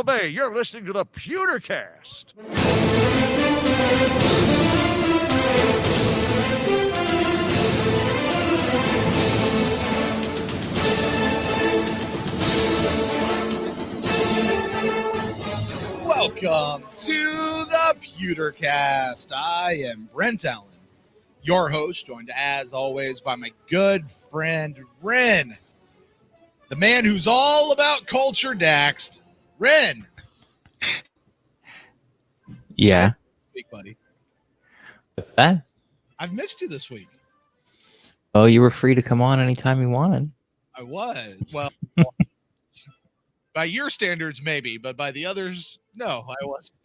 Tampa Bay. You're listening to the Pewtercast. Welcome to the Pewtercast. I am Brent Allen, your host, joined as always by my good friend Ren, the man who's all about culture Daxed. Ren. Yeah. Big buddy. That? I've missed you this week. Oh, you were free to come on anytime you wanted. I was. Well, by your standards, maybe, but by the others, no, I wasn't.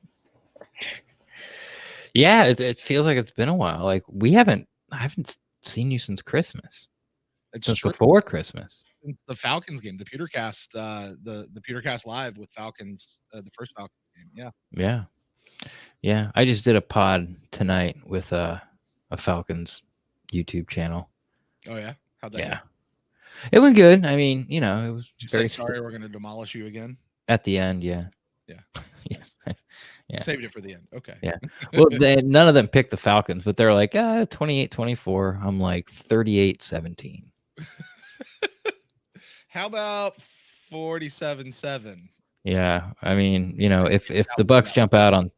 Yeah, it feels like it's been a while. Like I haven't seen you since Christmas. Since before Christmas. Since the Falcons game, the Pewtercast, the Pewtercast live with Falcons, the first Falcons game. Yeah. Yeah. I just did a pod tonight with a Falcons YouTube channel. Oh yeah, how'd that go? It went good. I mean, it was very sorry. We're going to demolish you again at the end. Yeah. Yes. Yeah. Saved it for the end. Okay. Yeah. Well, none of them picked the Falcons, but they're like 28-24. I'm like 38-17. How about 47-7? Yeah, I mean, if the Bucks jump out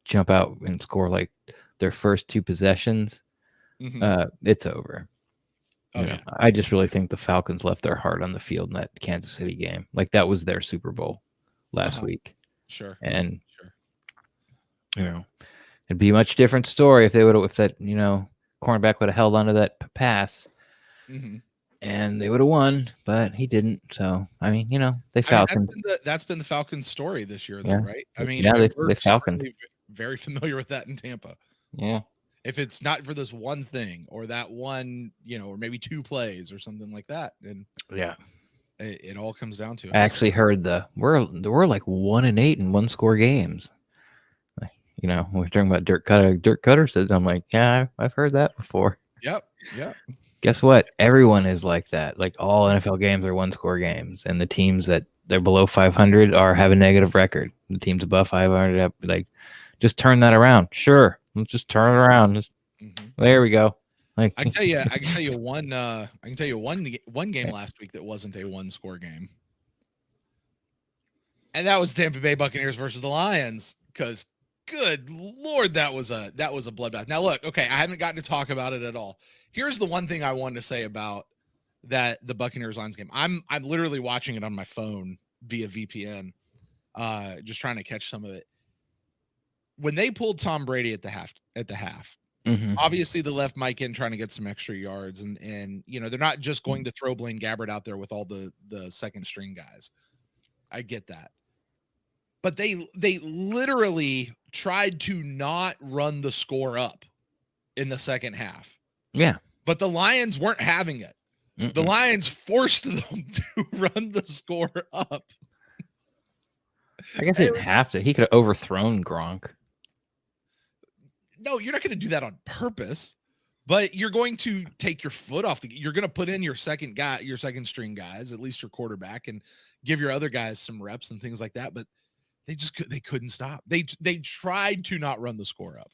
jump out and score like their first two possessions, it's over. Oh, yeah. I just really think the Falcons left their heart on the field in that Kansas City game. Like that was their Super Bowl last week. Sure. And it'd be a much different story if that cornerback would have held onto that pass. And they would have won, but he didn't. So I mean, they Falcons. That's been the Falcons' story this year, though, right? I mean, they Falcons. Very familiar with that in Tampa. Yeah. If it's not for this one thing or that one, or maybe two plays or something like that, then it all comes down to it. I actually heard we're like 1-8 in one score games. Like, we're talking about Dirk Cutter. Dirk Cutter said, I'm like, yeah, I've heard that before. Yep. Guess what? Everyone is like that. Like all NFL games are one score games, and the teams that they're below 500 have a negative record. The teams above 500 have just turn that around. Sure, let's just turn it around. There we go. Like I can tell you one game last week that wasn't a one score game, and that was Tampa Bay Buccaneers versus the Lions. Because good Lord, that was a bloodbath. Now look, okay, I haven't gotten to talk about it at all. Here's the one thing I wanted to say about the Buccaneers Lions game. I'm literally watching it on my phone via VPN, just trying to catch some of it. When they pulled Tom Brady at the half, obviously they left Mike in trying to get some extra yards, and they're not just going to throw Blaine Gabbert out there with all the second string guys. I get that. But they literally tried to not run the score up in the second half. Yeah. But the Lions weren't having it. The Lions forced them to run the score up. I guess he didn't have to. He could have overthrown Gronk. No, you're not going to do that on purpose. But you're going to take your foot off. You're going to put in your second string guys, at least your quarterback, and give your other guys some reps and things like that. But they couldn't stop. They tried to not run the score up.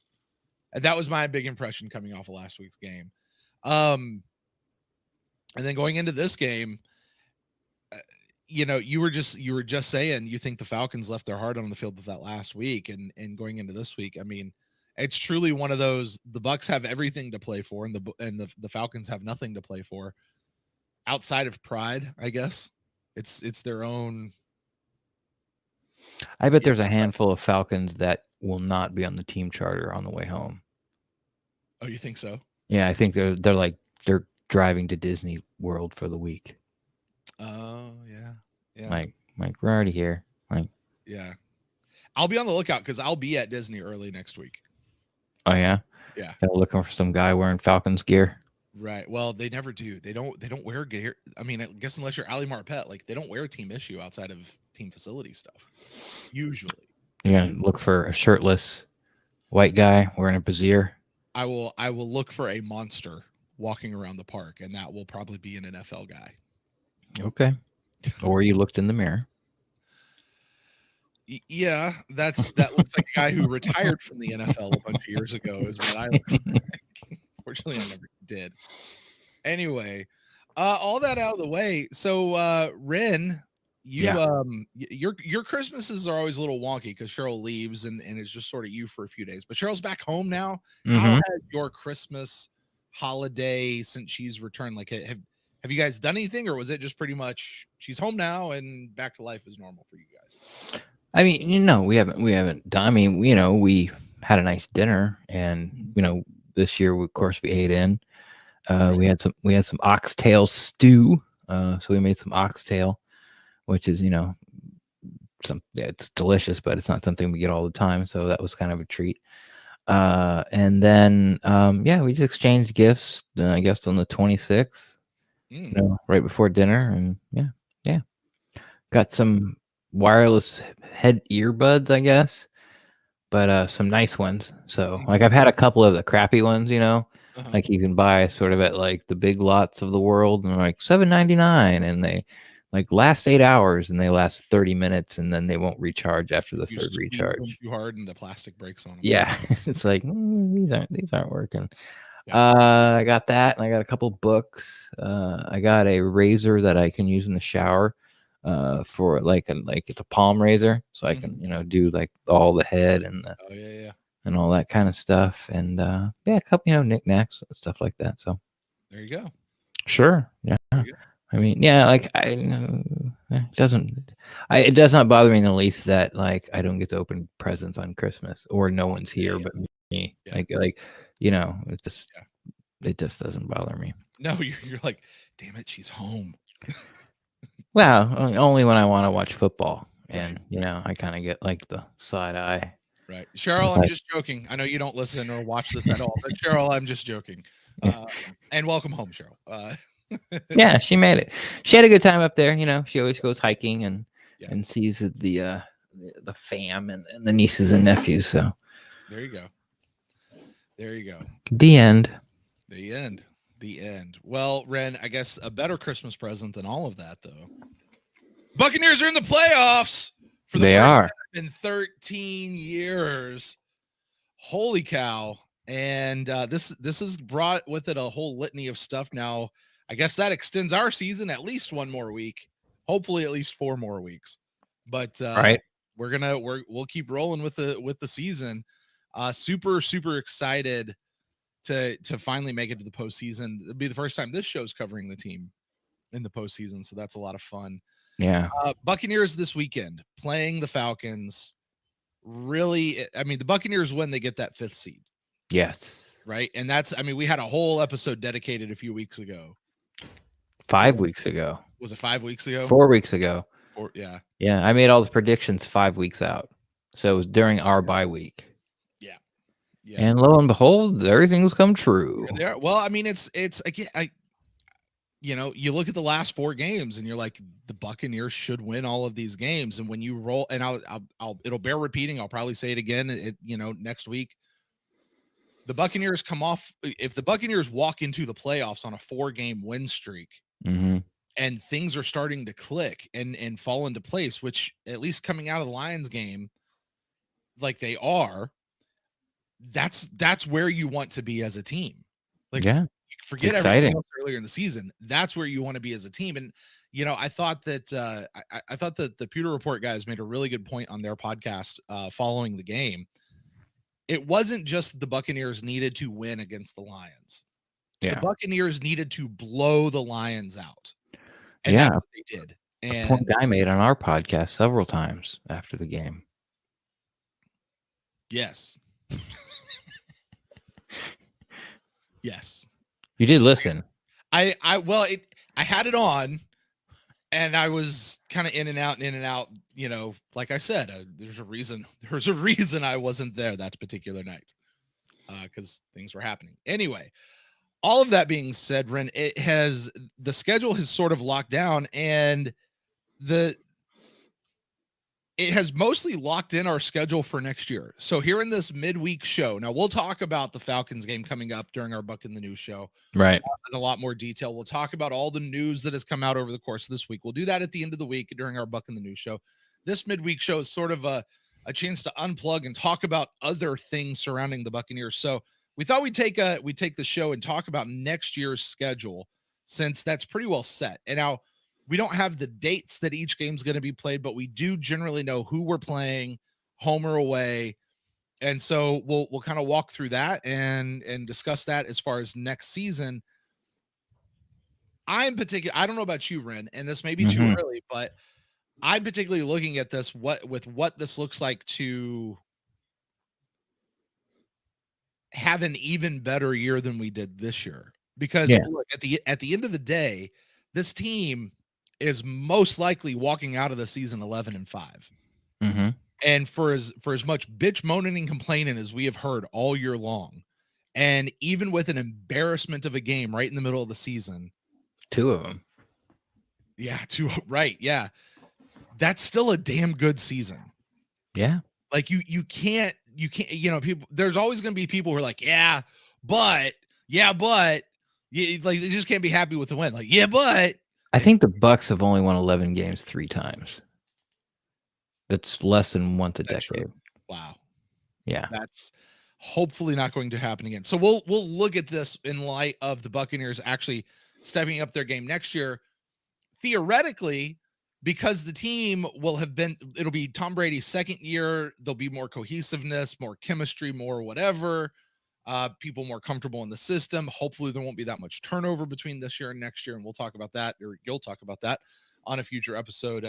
And that was my big impression coming off of last week's game. And then going into this game, you were just saying you think the Falcons left their heart on the field with that last week, and going into this week, I mean, it's truly one of those. The Bucs have everything to play for, and the Falcons have nothing to play for outside of pride. I guess it's their own. I bet there's a handful of Falcons that will not be on the team charter on the way home. Oh, you think so? Yeah, I think they're driving to Disney World for the week. Oh, yeah. Like we're already here. Yeah. I'll be on the lookout because I'll be at Disney early next week. Oh yeah? Yeah. Looking for some guy wearing Falcons gear. Right. Well, they never do. They don't wear gear. I mean, I guess unless you're Ali Marpet, they don't wear team issue outside of team facility stuff. Usually. Yeah, look for a shirtless white guy wearing a brassiere. I will look for a monster walking around the park, and that will probably be an NFL guy. Okay. Or you looked in the mirror. Yeah, that looks like a guy who retired from the NFL a bunch of years ago is what I look like. Fortunately, I never did. Anyway, all that out of the way. So, Ren, you your Christmases are always a little wonky because Cheryl leaves and it's just sort of you for a few days. But Cheryl's back home now. How Mhm. has your Christmas holiday since she's returned? Like, have you guys done anything, or was it just pretty much she's home now and back to life as normal for you guys? I mean, we haven't done. I mean, we had a nice dinner, and this year, of course, we ate in. We had some oxtail stew. So we made some oxtail, which is it's delicious, but it's not something we get all the time. So that was kind of a treat. And then we just exchanged gifts. I guess on the 26th, right before dinner, and yeah, got some wireless head earbuds, I guess, but some nice ones. So like I've had a couple of the crappy ones, like you can buy sort of at like the big lots of the world, and they're like $7.99, and they like last 8 hours, and they last 30 minutes, and then they won't recharge after the You third squeeze them recharge. too hard and the plastic breaks on them. Yeah, it's like these aren't working. Yeah. I got that, and I got a couple books. I got a razor that I can use in the shower, for like it's a palm razor, so I can do like all the head and the and all that kind of stuff, and a couple knickknacks and stuff like that. So there you go. Sure, yeah. I mean, yeah, like it does not bother me in the least that like I don't get to open presents on Christmas or no one's here but me. Yeah. It just doesn't bother me. No, you're like, damn it, she's home. Well, only when I want to watch football, and I kind of get like the side eye. Right, Cheryl, I'm just joking. I know you don't listen or watch this at all, but Cheryl, I'm just joking. And welcome home, Cheryl. Yeah, she made it. She had a good time up there. She always goes hiking and sees the fam and the nieces and nephews. So there you go. The end. Well, Ren, I guess a better Christmas present than all of that, though. Buccaneers are in the playoffs for the first time in 13 years. Holy cow. And this has brought with it a whole litany of stuff. Now, I guess that extends our season at least one more week, hopefully at least 4 more weeks. But right, we'll keep rolling with the season. Super excited to finally make it to the postseason. It'll be the first time this show's covering the team in the postseason, so that's a lot of fun. Yeah. Buccaneers this weekend playing the Falcons. Really, I mean, the Buccaneers win, they get that 5th seed. Yes. Right. And we had a whole episode dedicated a few weeks ago. 5 weeks ago. Was it 5 weeks ago? 4 weeks ago. Yeah. Yeah. I made all the predictions 5 weeks out. So it was during our bye week. Yeah. And lo and behold, everything's come true. Yeah, well, I mean, it's again, you look at the last 4 games and you're like, the Buccaneers should win all of these games. And when you roll, and it'll bear repeating. I'll probably say it again, next week. The Buccaneers if the Buccaneers walk into the playoffs on a 4-game win streak, and things are starting to click and fall into place, which at least coming out of the Lions game, like they are, that's where you want to be as a team. Like, forget everything else earlier in the season. That's where you want to be as a team. And I thought that I thought that the Pewter Report guys made a really good point on their podcast following the game. It wasn't just the Buccaneers needed to win against the Lions. The Buccaneers needed to blow the Lions out. And that's what they did. And a point I made on our podcast several times after the game. Yes. Yes. You did listen. I had it on, and I was kind of in and out. Like I said, there's a reason I wasn't there that particular night, because things were happening. Anyway, all of that being said, Ren, the schedule has sort of locked down, and it has mostly locked in our schedule for next year. So here in this midweek show, now we'll talk about the Falcons game coming up during our Buck in the News show. Right. In a lot more detail. We'll talk about all the news that has come out over the course of this week. We'll do that at the end of the week during our Buck in the News show. this midweek show is sort of a chance to unplug and talk about other things surrounding the Buccaneers. So we thought we'd take the show and talk about next year's schedule, since that's pretty well set. And now we don't have the dates that each game's going to be played, but we do generally know who we're playing, home or away. And so we'll kind of walk through that and discuss that as far as next season. I don't know about you, Ren, and this may be too early, but I'm particularly looking at this what this looks like to have an even better year than we did this year. Because look, at the end of the day, this team is most likely walking out of the season 11-5. Mm-hmm. And for as much bitch moaning and complaining as we have heard all year long, and even with an embarrassment of a game right in the middle of the season, 2 of them. Yeah, 2, right. Yeah. That's still a damn good season. Yeah. Like you can't, people, there's always going to be people who are like, but you like, they just can't be happy with the win. Like, but I think the Bucs have only won 11 games 3 times. That's less than once a decade. True. Wow. Yeah. That's hopefully not going to happen again. So we'll look at this in light of the Buccaneers actually stepping up their game next year. Theoretically, because the team it'll be Tom Brady's second year, there'll be more cohesiveness, more chemistry, more whatever, people more comfortable in the system. Hopefully there won't be that much turnover between this year and next year. And we'll talk about that, or you'll talk about that on a future episode,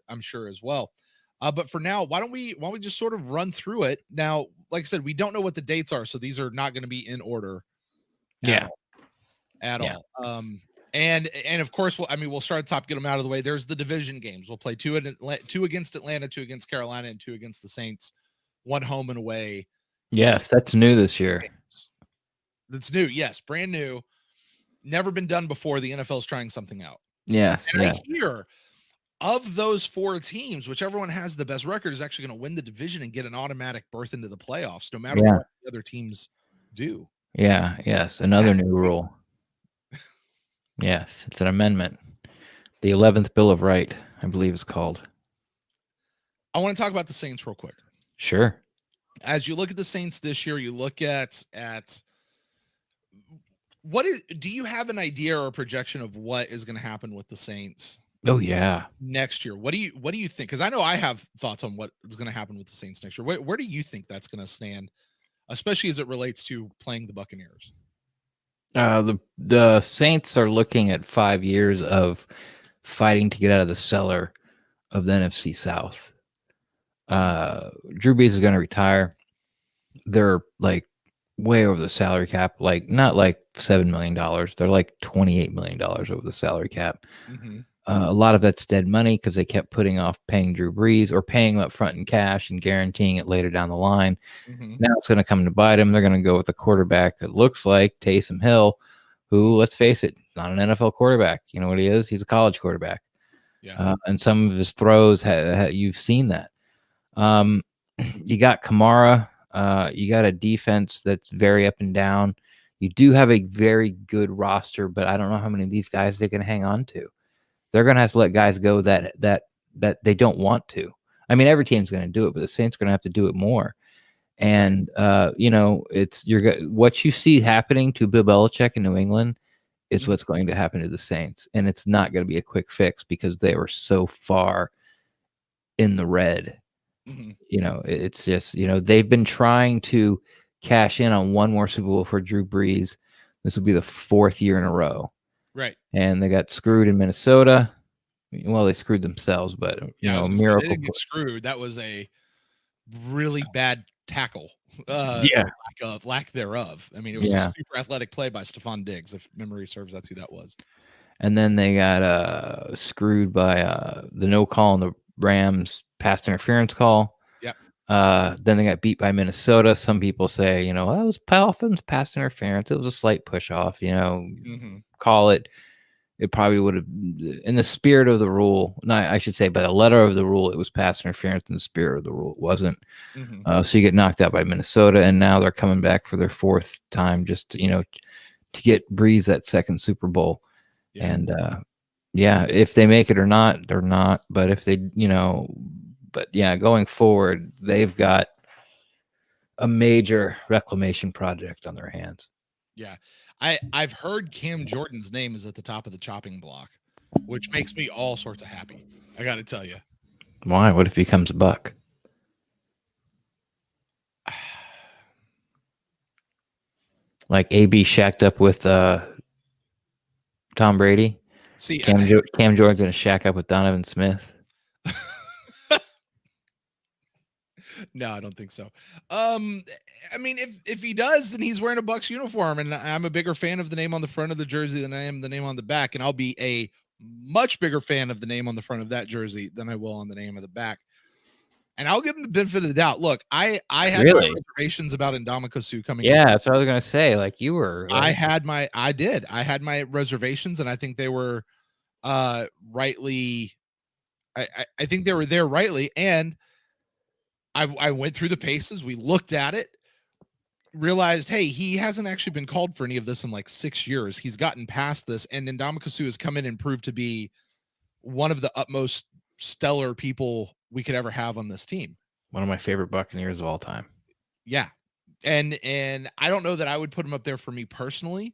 I'm sure as well. But for now, why don't we just sort of run through it? Now, like I said, we don't know what the dates are, so these are not going to be in order. At all. And of course, we'll start at the top, get them out of the way. There's the division games. We'll play 2 against Atlanta, 2 against Carolina, and 2 against the Saints. 1 home and away. Yes, that's new this year. That's new. Yes, brand new. Never been done before. The NFL's trying something out. Yes. And I hear of those 4 teams, whichever one has the best record is actually going to win the division and get an automatic berth into the playoffs, no matter what the other teams do. Yeah. Yes. Another new rule. Yes, it's an amendment. The 11th Bill of Rights, I believe it's called. I want to talk about the Saints real quick. Sure. As you look at the Saints this year, you look at do you have an idea or a projection of what is going to happen with the Saints? Oh yeah. Next year. What do you think? Because I know I have thoughts on what is going to happen with the Saints next year. Where do you think that's going to stand, especially as it relates to playing the Buccaneers? The Saints are looking at 5 years of fighting to get out of the cellar of the NFC South. Drew Brees is going to retire. They're like way over the salary cap, like not like $7 million. They're like $28 million over the salary cap. Mm-hmm. A lot of that's dead money because they kept putting off paying Drew Brees or paying him up front in cash and guaranteeing it later down the line. Mm-hmm. Now it's going to come to bite them. They're going to go with a quarterback that looks like Taysom Hill, who, let's face it, not an NFL quarterback. You know what he is? He's a college quarterback. Yeah. And some of his throws, you've seen that. You got Kamara. You got a defense that's very up and down. You do have a very good roster, but I don't know how many of these guys they can hang on to. They're going to have to let guys go that they don't want to. I mean, every team's going to do it, but the Saints are going to have to do it more. And what you see happening to Bill Belichick in New England is what's going to happen to the Saints, and it's not going to be a quick fix because they were so far in the red. Mm-hmm. It's just they've been trying to cash in on one more Super Bowl for Drew Brees. This will be the 4th year in a row. Right. And they got screwed in Minnesota. Well, they screwed themselves, but miracle. They didn't get screwed. That was a really bad tackle. Lack thereof. I mean, it was a super athletic play by Stephon Diggs. If memory serves, that's who that was. And then they got screwed by the no call on the Rams pass interference call. Yep. Then they got beat by Minnesota. Some people say, that was Dolphins pass interference. It was a slight push off. Mm-hmm. Call it. It probably would have, in the spirit of the rule. No, I should say by the letter of the rule, it was pass interference. In the spirit of the rule, it wasn't. Mm-hmm. So you get knocked out by Minnesota, and now they're coming back for their 4th time, just to get Brees that 2nd Super Bowl. Yeah. And if they make it or not, they're not. But if they, But yeah, going forward, they've got a major reclamation project on their hands. Yeah. I've heard Cam Jordan's name is at the top of the chopping block, which makes me all sorts of happy. I got to tell you. Why? What if he becomes a Buck? Like AB shacked up with Tom Brady. See, Cam Jordan's gonna shack up with Donovan Smith. No, I don't think so. I mean, if he does, then he's wearing a Bucks uniform, and I'm a bigger fan of the name on the front of the jersey than I am the name on the back, and I'll be a much bigger fan of the name on the front of that jersey than I will on the name of the back. And I'll give him the benefit of the doubt. Look, I had my reservations about Ndamukong Suh coming. Yeah, that's what I was gonna say. Like you were. Like, I had my reservations, and I think they were rightly. I think they were there rightly, and I went through the paces. We looked at it, realized, hey, he hasn't actually been called for any of this in like 6 years. He's gotten past this, and Ndamukong Suh has come in and proved to be one of the utmost stellar people we could ever have on this team. One of my favorite Buccaneers of all time. Yeah. And I don't know that I would put him up there for me personally,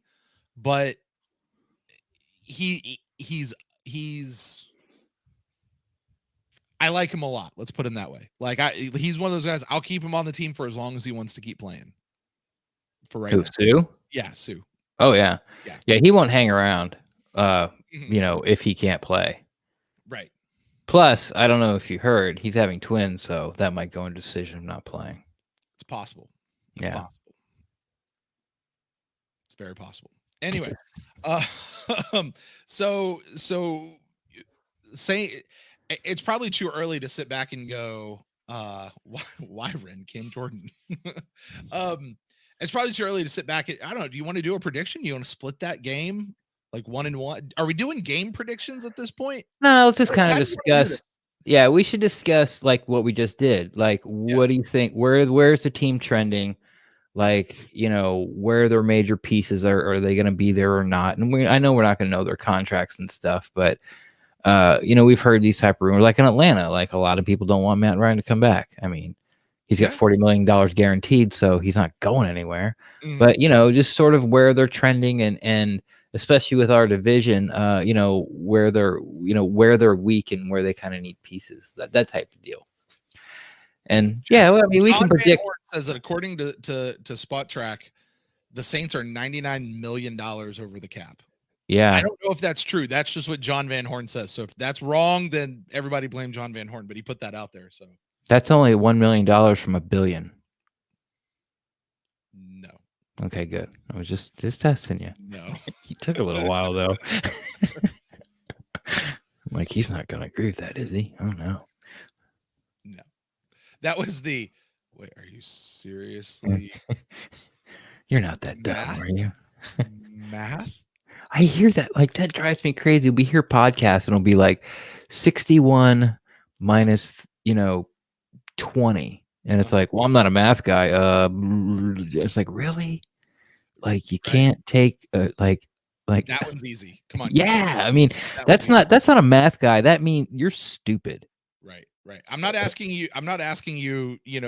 but he's I like him a lot. Let's put him that way. Like he's one of those guys. I'll keep him on the team for as long as he wants to keep playing. For right now. Suh? Yeah, Suh. Oh yeah. Yeah, he won't hang around. Mm-hmm. You know, if he can't play. Right. Plus, I don't know if you heard, he's having twins, so that might go into decision of not playing. It's possible. It's possible. It's very possible. Anyway, so say it's probably too early to sit back and go, why Ren Cam Jordan? It's probably too early to sit back. I don't know. Do you want to do a prediction? You want to split that game like 1-1? Are we doing game predictions at this point? No, let's just kind of discuss. Yeah, we should discuss like what we just did. Like, what do you think? Where's the team trending? Like, you know, where their major pieces are they going to be there or not? And I know we're not going to know their contracts and stuff, but you know, we've heard these type of rumors. Like in Atlanta, like a lot of people don't want Matt Ryan to come back. I mean, he's got $40 million guaranteed, so he's not going anywhere. Mm-hmm. But you know, just sort of where they're trending and especially with our division, you know, where they're weak and where they kind of need pieces, that type of deal. And yeah, well, I mean, we can predict. Says that according to Spot Track, the Saints are $99 million over the cap. Yeah, I don't know if that's true. That's just what John Van Horn says. So if that's wrong, then everybody blame John Van Horn. But he put that out there. So that's only $1 million from $1 billion. No. Okay, good. I was just testing you. No. He took a little while though. I'm like, he's not gonna agree with that, is he? Oh no. No. That was the wait, are you seriously? You're not that dumb, are you? Math? I hear that. Like, that drives me crazy. We hear podcasts and it'll be like 61 minus, 20. And it's like, well, I'm not a math guy. It's like, really? Like, you can't take like that one's easy. Come on. Yeah. I mean, that's not a math guy. That means you're stupid. Right. I'm not asking you,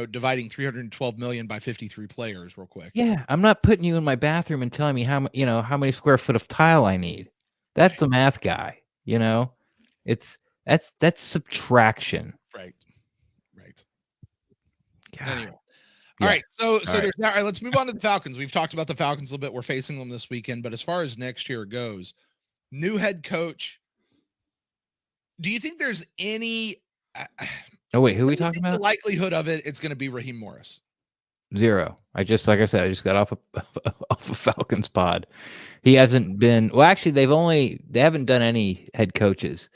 dividing 312 million by 53 players real quick. Yeah. I'm not putting you in my bathroom and telling me how many square foot of tile I need. That's the math guy, that's subtraction. Right. God. Anyway. All right. So there's all right, let's move on to the Falcons. We've talked about the Falcons a little bit. We're facing them this weekend, but as far as next year goes, new head coach, do you think there's any oh wait, who are we talking about? The likelihood of it's going to be Raheem Morris. 0. I just got off a Falcons pod. He hasn't been. Well, actually, they haven't done any head coaches,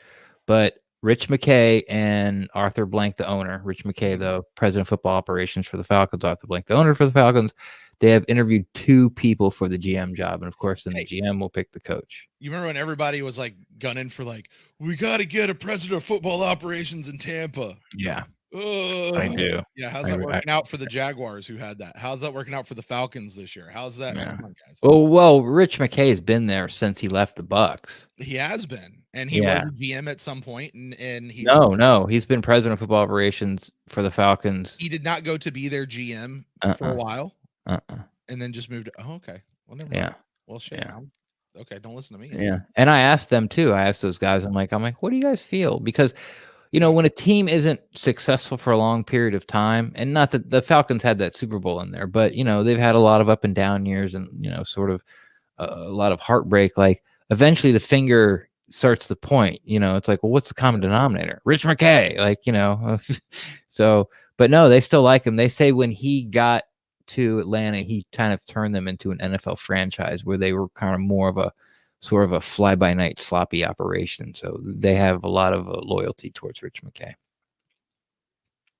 but Rich McKay and Arthur Blank, the owner, Rich McKay, the president of football operations for the Falcons, Arthur Blank, the owner for the Falcons, they have interviewed 2 people for the GM job. And of course, then the GM will pick the coach. You remember when everybody was like gunning for we got to get a president of football operations in Tampa. Yeah. I do. Yeah, how's that working out for the Jaguars who had that? How's that working out for the Falcons this year? How's that? Yeah. Come on, guys. Well, Rich McKay's been there since he left the Bucks. He has been, and he was a GM at some point, and he's no, he's been president of football operations for the Falcons. He did not go to be their GM for a while, and then just moved. Oh, okay. Well, never mind. Well, shit. Yeah. Okay, don't listen to me. Yeah, and I asked them too. I asked those guys. I'm like, what do you guys feel? Because when a team isn't successful for a long period of time, and not that the Falcons had that Super Bowl in there, but they've had a lot of up and down years, and sort of a lot of heartbreak. Like eventually, the finger starts to point. It's like, well, what's the common denominator? Rich McKay, So, but no, they still like him. They say when he got to Atlanta, he kind of turned them into an NFL franchise where they were kind of more of a sort of a fly-by-night sloppy operation. So they have a lot of loyalty towards Rich McKay.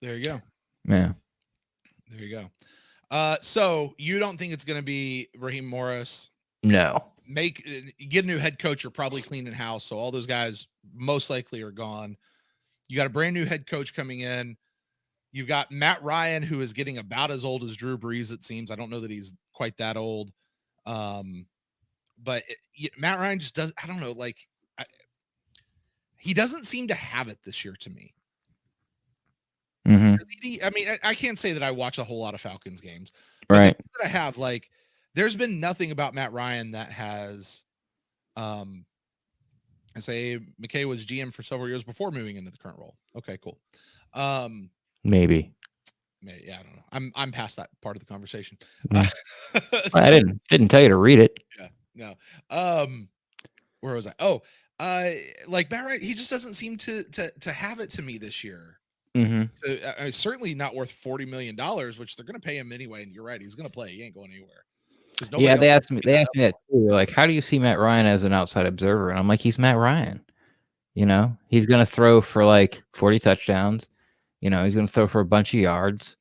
There you go. Yeah. There you go. So you don't think it's going to be Raheem Morris? No. Get a new head coach. You're probably cleaning house. So all those guys most likely are gone. You got a brand new head coach coming in. You've got Matt Ryan, who is getting about as old as Drew Brees, it seems. I don't know that he's quite that old. But Matt Ryan just does, I don't know, he doesn't seem to have it this year to me. I mean, I can't say that I watch a whole lot of Falcons games. But right. That I have, there's been nothing about Matt Ryan that has, I say McKay was GM for several years before moving into the current role. Okay, cool. Maybe. Yeah, I don't know. I'm past that part of the conversation. So, I didn't tell you to read it. Yeah, no. Where was I? Oh, Matt Ryan, he just doesn't seem to have it to me this year. So, certainly not worth $40 million, which they're going to pay him anyway. And you're right, he's going to play. He ain't going anywhere. Yeah, they asked me that too. Like, how do you see Matt Ryan as an outside observer? And I'm like, he's Matt Ryan. He's going to throw for 40 touchdowns. He's going to throw for a bunch of yards.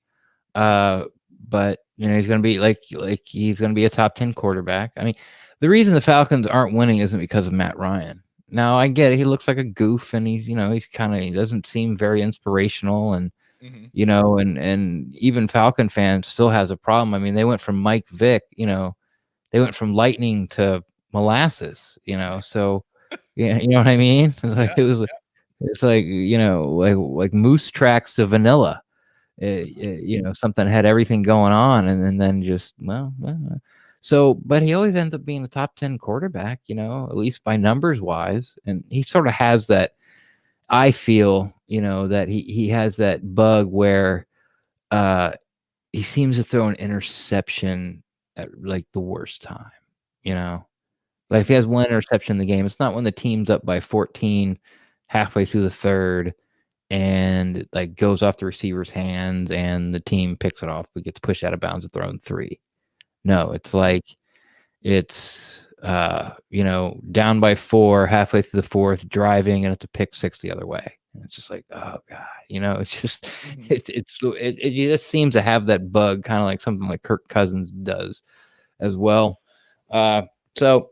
But he's going to be he's going to be a top 10 quarterback. I mean, the reason the Falcons aren't winning isn't because of Matt Ryan. Now I get it. He looks like a goof, and he doesn't seem very inspirational, and and even Falcon fans still has a problem. I mean, they went from Mike Vick, they went from lightning to molasses, so yeah, you know what I mean? It's like moose tracks to vanilla. Something had everything going on, and then just so, but he always ends up being a top 10 quarterback, at least by numbers wise, and he sort of has that. I feel, that he has that bug where he seems to throw an interception at the worst time, if he has one interception in the game, it's not when the team's up by 14 halfway through the third and goes off the receiver's hands and the team picks it off but gets pushed out of bounds and thrown 3. No, it's down by 4 halfway through the fourth, driving, and it's a pick 6 the other way. And it's just oh god, it's just it just seems to have that bug, kind of like something like Kirk Cousins does as well. So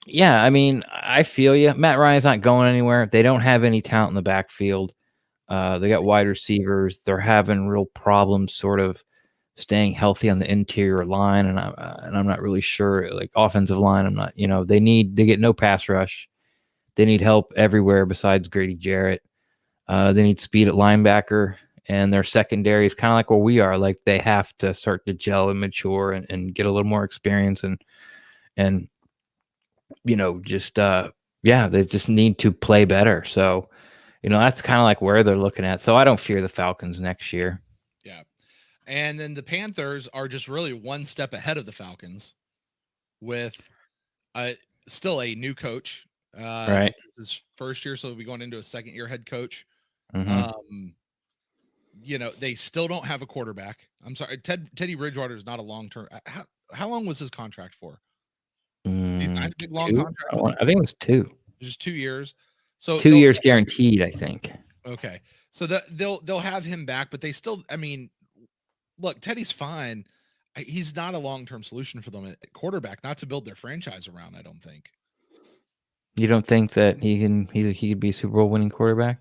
yeah, I mean, I feel you. Matt Ryan's not going anywhere. They don't have any talent in the backfield. They got wide receivers. They're having real problems sort of staying healthy on the interior line, and I'm not really sure, offensive line. I'm not, they get no pass rush. They need help everywhere besides Grady Jarrett. They need speed at linebacker, and their secondary is kind of like where we are. They have to start to gel and mature and get a little more experience and they just need to play better. So, that's kind of where they're looking at. So I don't fear the Falcons next year. Yeah. And then the Panthers are just really one step ahead of the Falcons with still a new coach. Right. This is his first year, so he'll be going into a second-year head coach. They still don't have a quarterback. I'm sorry, Teddy Bridgewater is not a long-term. How long was his contract for? He signed a big long contract. I think it was 2. Just 2 years. So 2 years guaranteed, I think. Okay, so they'll have him back, but they still. I mean, look, Teddy's fine. He's not a long-term solution for them at quarterback. Not to build their franchise around. I don't think. You don't think that he could be a Super Bowl winning quarterback?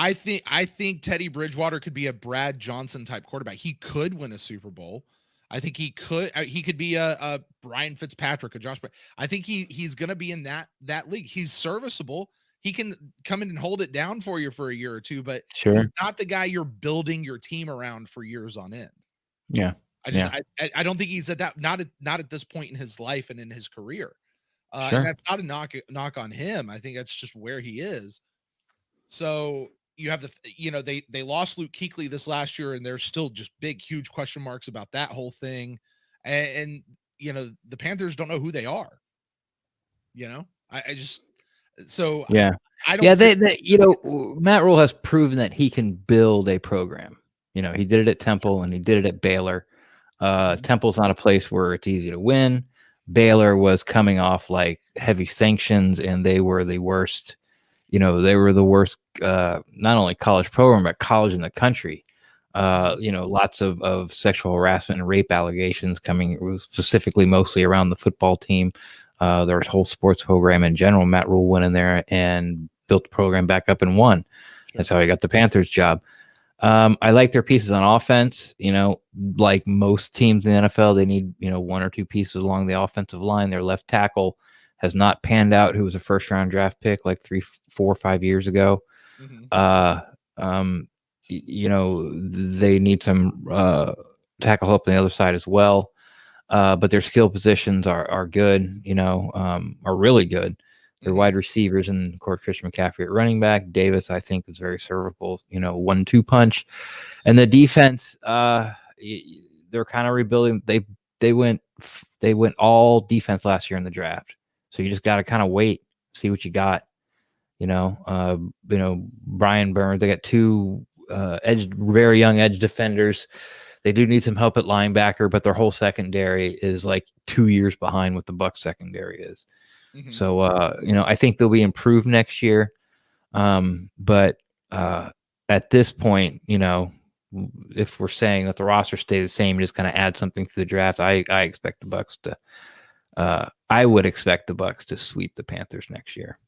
I think Teddy Bridgewater could be a Brad Johnson type quarterback. He could win a Super Bowl. I think he could be a Ryan Fitzpatrick, a Josh. I think he's going to be in that league. He's serviceable. He can come in and hold it down for you for a year or two, but Sure. he's not the guy you're building your team around for years on end. Yeah. I don't think he's at that, not at this point in his life and in his career. Sure. And that's not a knock on him. I think that's just where he is. So you have they lost Luke Kuechly this last year, and there's still just big, huge question marks about that whole thing. And the Panthers don't know who they are. I just so yeah. I don't. Yeah, they Matt Rule has proven that he can build a program. He did it at Temple and he did it at Baylor. Temple's not a place where it's easy to win. Baylor was coming off like heavy sanctions, and they were the worst. They were the worst, not only college program, but college in the country. Lots of sexual harassment and rape allegations coming specifically mostly around the football team. There was a whole sports program in general. Matt Rule went in there and built the program back up and won. Sure. That's how he got the Panthers job. I like their pieces on offense. Like most teams in the NFL, they need, one or two pieces along the offensive line. Their left tackle has not panned out, who was a first-round draft pick like 3, 4, 5 years ago. Mm-hmm. They need some tackle help on the other side as well. But their skill positions are good, are really good. Their wide receivers, and of course Christian McCaffrey at running back. Davis, I think, is very servable, 1-2 punch. And the defense, they're kind of rebuilding. They went all defense last year in the draft. So you just got to kind of wait, see what you got. Brian Burns, they got 2 very young edge defenders. They do need some help at linebacker, but their whole secondary is like 2 years behind what the Bucs secondary is. Mm-hmm. So, I think they'll be improved next year. But at this point, if we're saying that the roster stay the same, just kind of add something to the draft, I expect the Bucs to. I would expect the Bucs to sweep the Panthers next year.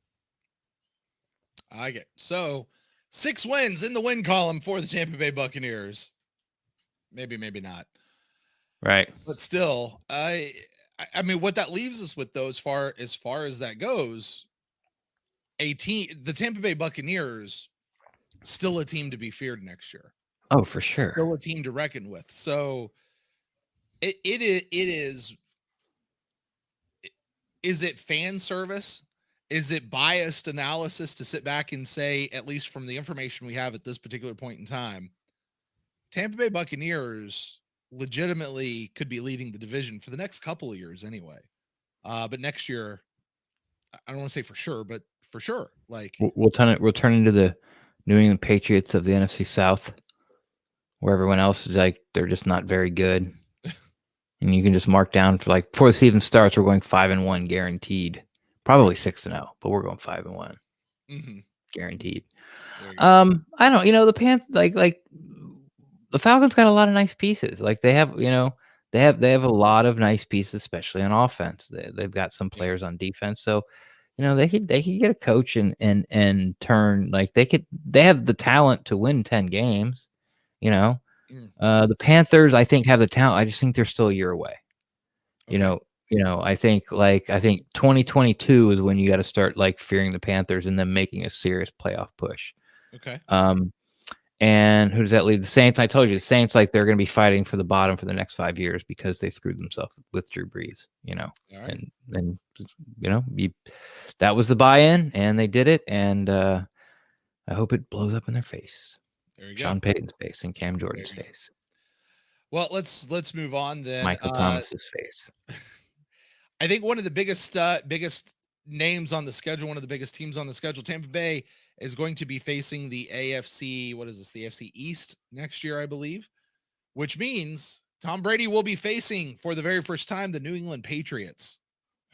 I get so 6 wins in the win column for the Tampa Bay Buccaneers. Maybe not. Right. But still, I mean, what that leaves us with, though, as far as that goes, the Tampa Bay Buccaneers, still a team to be feared next year. Oh, for sure. Still a team to reckon with. So it is. Is it fan service? Is it biased analysis to sit back and say, at least from the information we have at this particular point in time, Tampa Bay Buccaneers legitimately could be leading the division for the next couple of years anyway. But next year, I don't want to say for sure, but for sure, like we'll turn into the New England Patriots of the NFC South, where everyone else is like, they're just not very good. And you can just mark down for like before the season starts, we're going 5-1 guaranteed. Probably 6-0, but we're going 5-1 guaranteed. I don't, the like the Falcons got a lot of nice pieces. Like they have, they have a lot of nice pieces, especially on offense. They've got some players on defense, so they could get a coach and turn like they have the talent to win 10 games. The Panthers, I think, have the talent. I just think they're still a year away. Okay. I think 2022 is when you got to start like fearing the Panthers and then making a serious playoff push. Okay. And who does that lead? The Saints. I told you, the Saints, like they're going to be fighting for the bottom for the next 5 years because they screwed themselves with Drew Brees. All right. And that was the buy-in, and they did it. And I hope it blows up in their face. There you Sean go. Payton's face and Cam Jordan's face. Well, let's move on then. Michael Thomas's face. I think one of the biggest names on the schedule, one of the biggest teams on the schedule, Tampa Bay, is going to be facing the AFC. What is this? The AFC East next year, I believe, which means Tom Brady will be facing for the very first time the New England Patriots,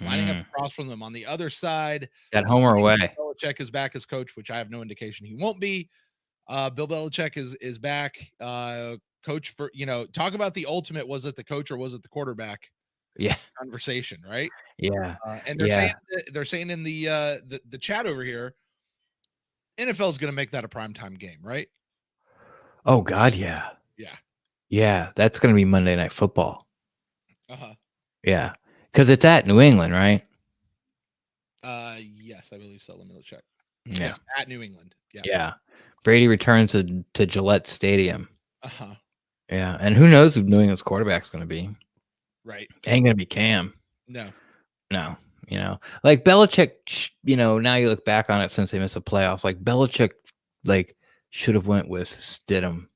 lining up across from them on the other side. At home or away? Belichick is back as coach, which I have no indication he won't be. Bill Belichick is back. Coach for talk about the ultimate. Was it the coach or was it the quarterback? Yeah, conversation, right? Yeah, and they're saying in the chat over here, NFL is going to make that a primetime game, right? Oh God, yeah. Yeah, that's going to be Monday Night Football. Yeah, because it's at New England, right? Yes, I believe so. Let me check. Yeah. Yes, at New England. Yeah. Brady returns to Gillette Stadium. Yeah, and who knows who New England's quarterback's going to be? Right. Ain't going to be Cam. No. Like Belichick. Now you look back on it since they missed the playoffs. Like Belichick, should have went with Stidham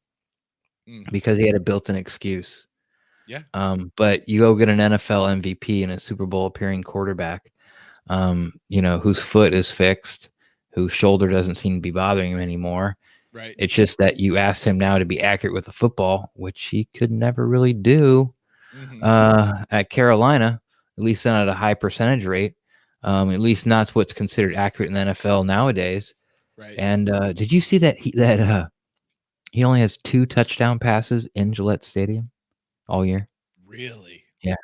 because he had a built-in excuse. Yeah. But you go get an NFL MVP and a Super Bowl appearing quarterback, whose foot is fixed, whose shoulder doesn't seem to be bothering him anymore. Right. It's just that you asked him now to be accurate with the football, which he could never really do at Carolina, at least not at a high percentage rate. At least not what's considered accurate in the NFL nowadays. Right. And did you see that he only has 2 touchdown passes in Gillette Stadium all year? Really? Yeah.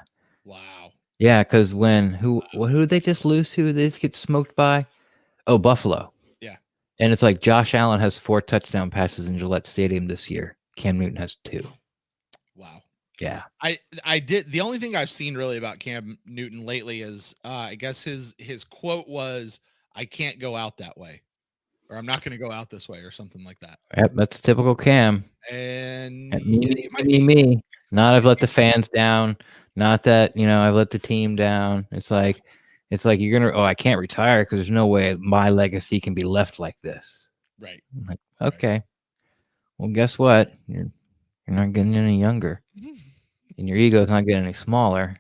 Wow. Yeah, because who did they just lose to? They just get smoked by? Oh, Buffalo. Yeah. And it's like Josh Allen has 4 touchdown passes in Gillette Stadium this year. Cam Newton has 2. Wow. Yeah. I did. The only thing I've seen really about Cam Newton lately is I guess his quote was, "I can't go out that way," or "I'm not going to go out this way," or something like that. Yep, that's typical Cam. And me. Not I've let the fans down. Not that, I've let the team down. It's like you're gonna. Oh, I can't retire because there's no way my legacy can be left like this. Right. I'm like, okay. Right. Well, guess what? You're not getting any younger, and your ego's not getting any smaller.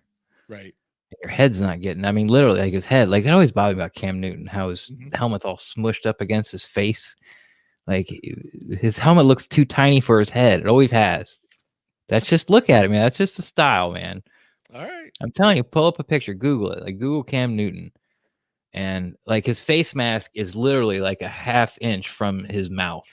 Right. And your head's not getting. I mean, literally, like his head. Like it always bothered me about Cam Newton, how his helmet's all smushed up against his face. Like his helmet looks too tiny for his head. It always has. That's just look at it, man. That's just the style, man. All right. I'm telling you, pull up a picture, Google it. Like Google Cam Newton. And like his face mask is literally like a ½ inch from his mouth.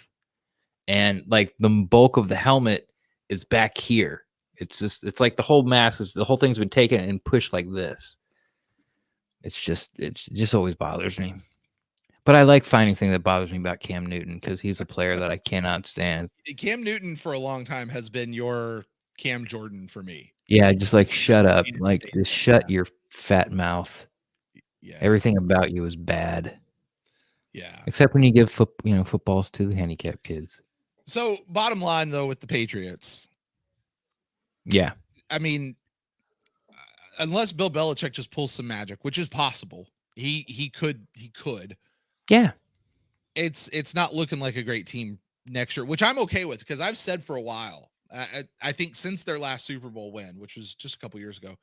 And like the bulk of the helmet is back here. It's like the whole mask the whole thing's been taken and pushed like this. It just always bothers me. But I like finding things that bothers me about Cam Newton because he's a player that I cannot stand. Cam Newton for a long time has been your Cam Jordan for me. Yeah, just like shut up. Like just shut your fat mouth. Yeah. Everything about you is bad. Yeah. Except when you give footballs to the handicapped kids. So bottom line though with the Patriots. Yeah. I mean, unless Bill Belichick just pulls some magic, which is possible. He could. Yeah. It's not looking like a great team next year, which I'm okay with because I've said for a while. I think since their last Super Bowl win, which was just a couple years ago,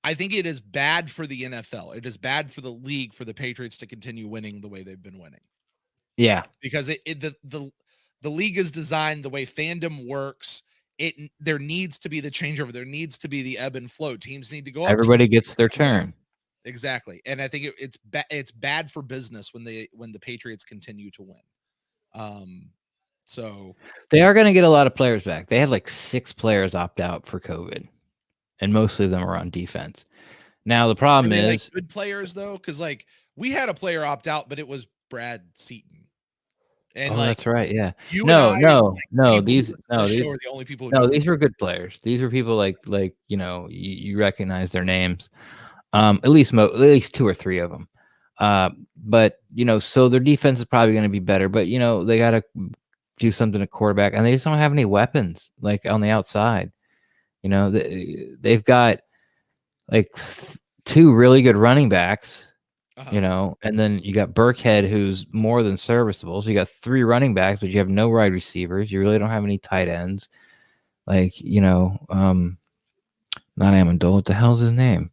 I think it is bad for the NFL. It is bad for the league for the Patriots to continue winning the way they've been winning. Yeah. Because the league is designed the way fandom works. There needs to be the changeover. There needs to be the ebb and flow. Teams need to go up. Everybody gets their turn. Exactly. And I think it's bad for business when the Patriots continue to win. So they are going to get a lot of players back. They had like 6 players opt out for COVID, and mostly of them are on defense. Now the problem is like good players though, because like we had a player opt out, but it was Brad Seaton. And that's right. Yeah. These are the only people. These were good players. These were people like you recognize their names. At least 2 or 3 of them. But so their defense is probably going to be better. But they got to do something at quarterback, and they just don't have any weapons like on the outside. They've got like 2 really good running backs. And then you got Burkhead, who's more than serviceable. So you got 3 running backs, but you have no wide receivers. You really don't have any tight ends. Like not Amendola. What the hell's his name?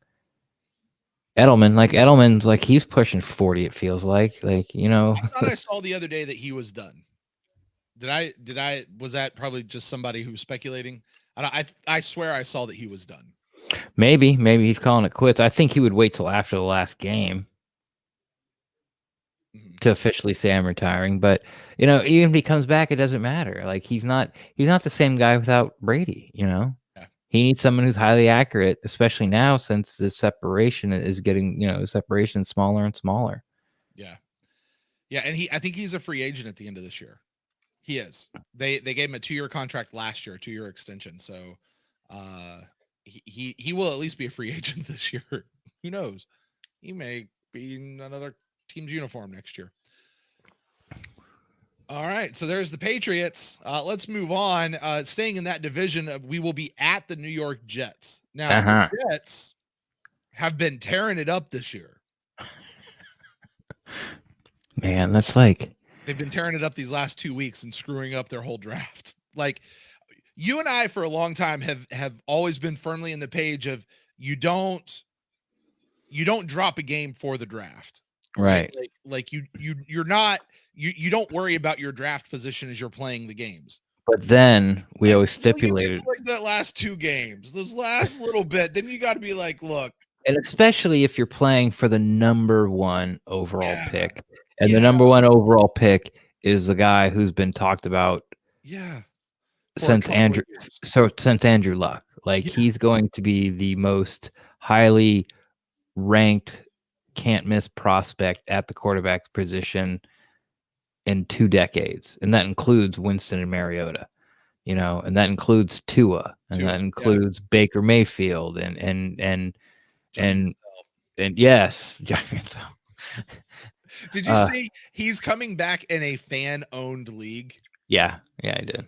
Edelman's like he's pushing 40. It feels like I thought I saw the other day that he was done. Did I? Was that probably just somebody who was speculating? I swear I saw that he was done. Maybe he's calling it quits. I think he would wait till after the last game to officially say I'm retiring. But even if he comes back, it doesn't matter. Like he's not the same guy without Brady. Yeah. He needs someone who's highly accurate, especially now since the separation is getting, separation smaller and smaller. Yeah. Yeah, and I think he's a free agent at the end of this year. He is. They gave him a 2-year contract last year, 2-year extension. So he will at least be a free agent this year. Who knows? He may be in another team's uniform next year. All right, so there's the Patriots. Let's move on. Staying in that division, we will be at the New York Jets. Now, the Jets have been tearing it up this year. Man, that's like they've been tearing it up these last 2 weeks and screwing up their whole draft. Like you and I for a long time have always been firmly in the page of you don't drop a game for the draft. Right. Like you're not you don't worry about your draft position as you're playing the games. But then we always stipulated like that last 2 games, those last little bit, then you got to be like, look. And especially if you're playing for the number 1 overall pick. And the number 1 overall pick is the guy who's been talked about since Andrew Luck. Like he's going to be the most highly ranked, can't miss prospect at the quarterback position in 2 decades. And that includes Winston and Mariota, and that includes Tua, and that includes Baker Mayfield and yes, Did you see he's coming back in a fan-owned league? Yeah, I did.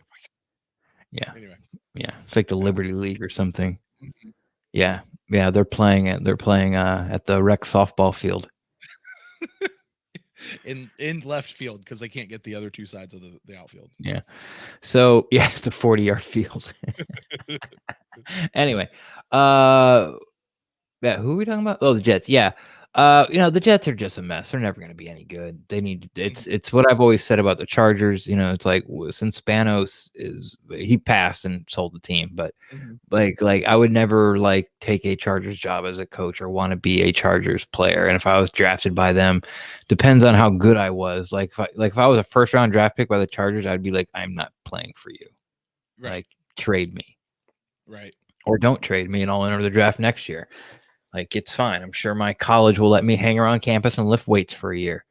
Yeah. Anyway. Yeah, it's like the Liberty League or something. Mm-hmm. Yeah, they're playing at the rec softball field. in left field because they can't get the other 2 sides of the outfield. Yeah. So, it's a 40-yard field. Anyway, who are we talking about? Oh, the Jets. Yeah. The Jets are just a mess. They're never going to be any good. They need it's what I've always said about the Chargers. It's like since Spanos he passed and sold the team, but like I would never take a Chargers job as a coach or want to be a Chargers player. And if I was drafted by them, depends on how good I was. If I was a 1st round draft pick by the Chargers, I'd be like, I'm not playing for you. Right. Like trade me. Right. Or don't trade me and I'll enter the draft next year. Like, it's fine. I'm sure my college will let me hang around campus and lift weights for a year.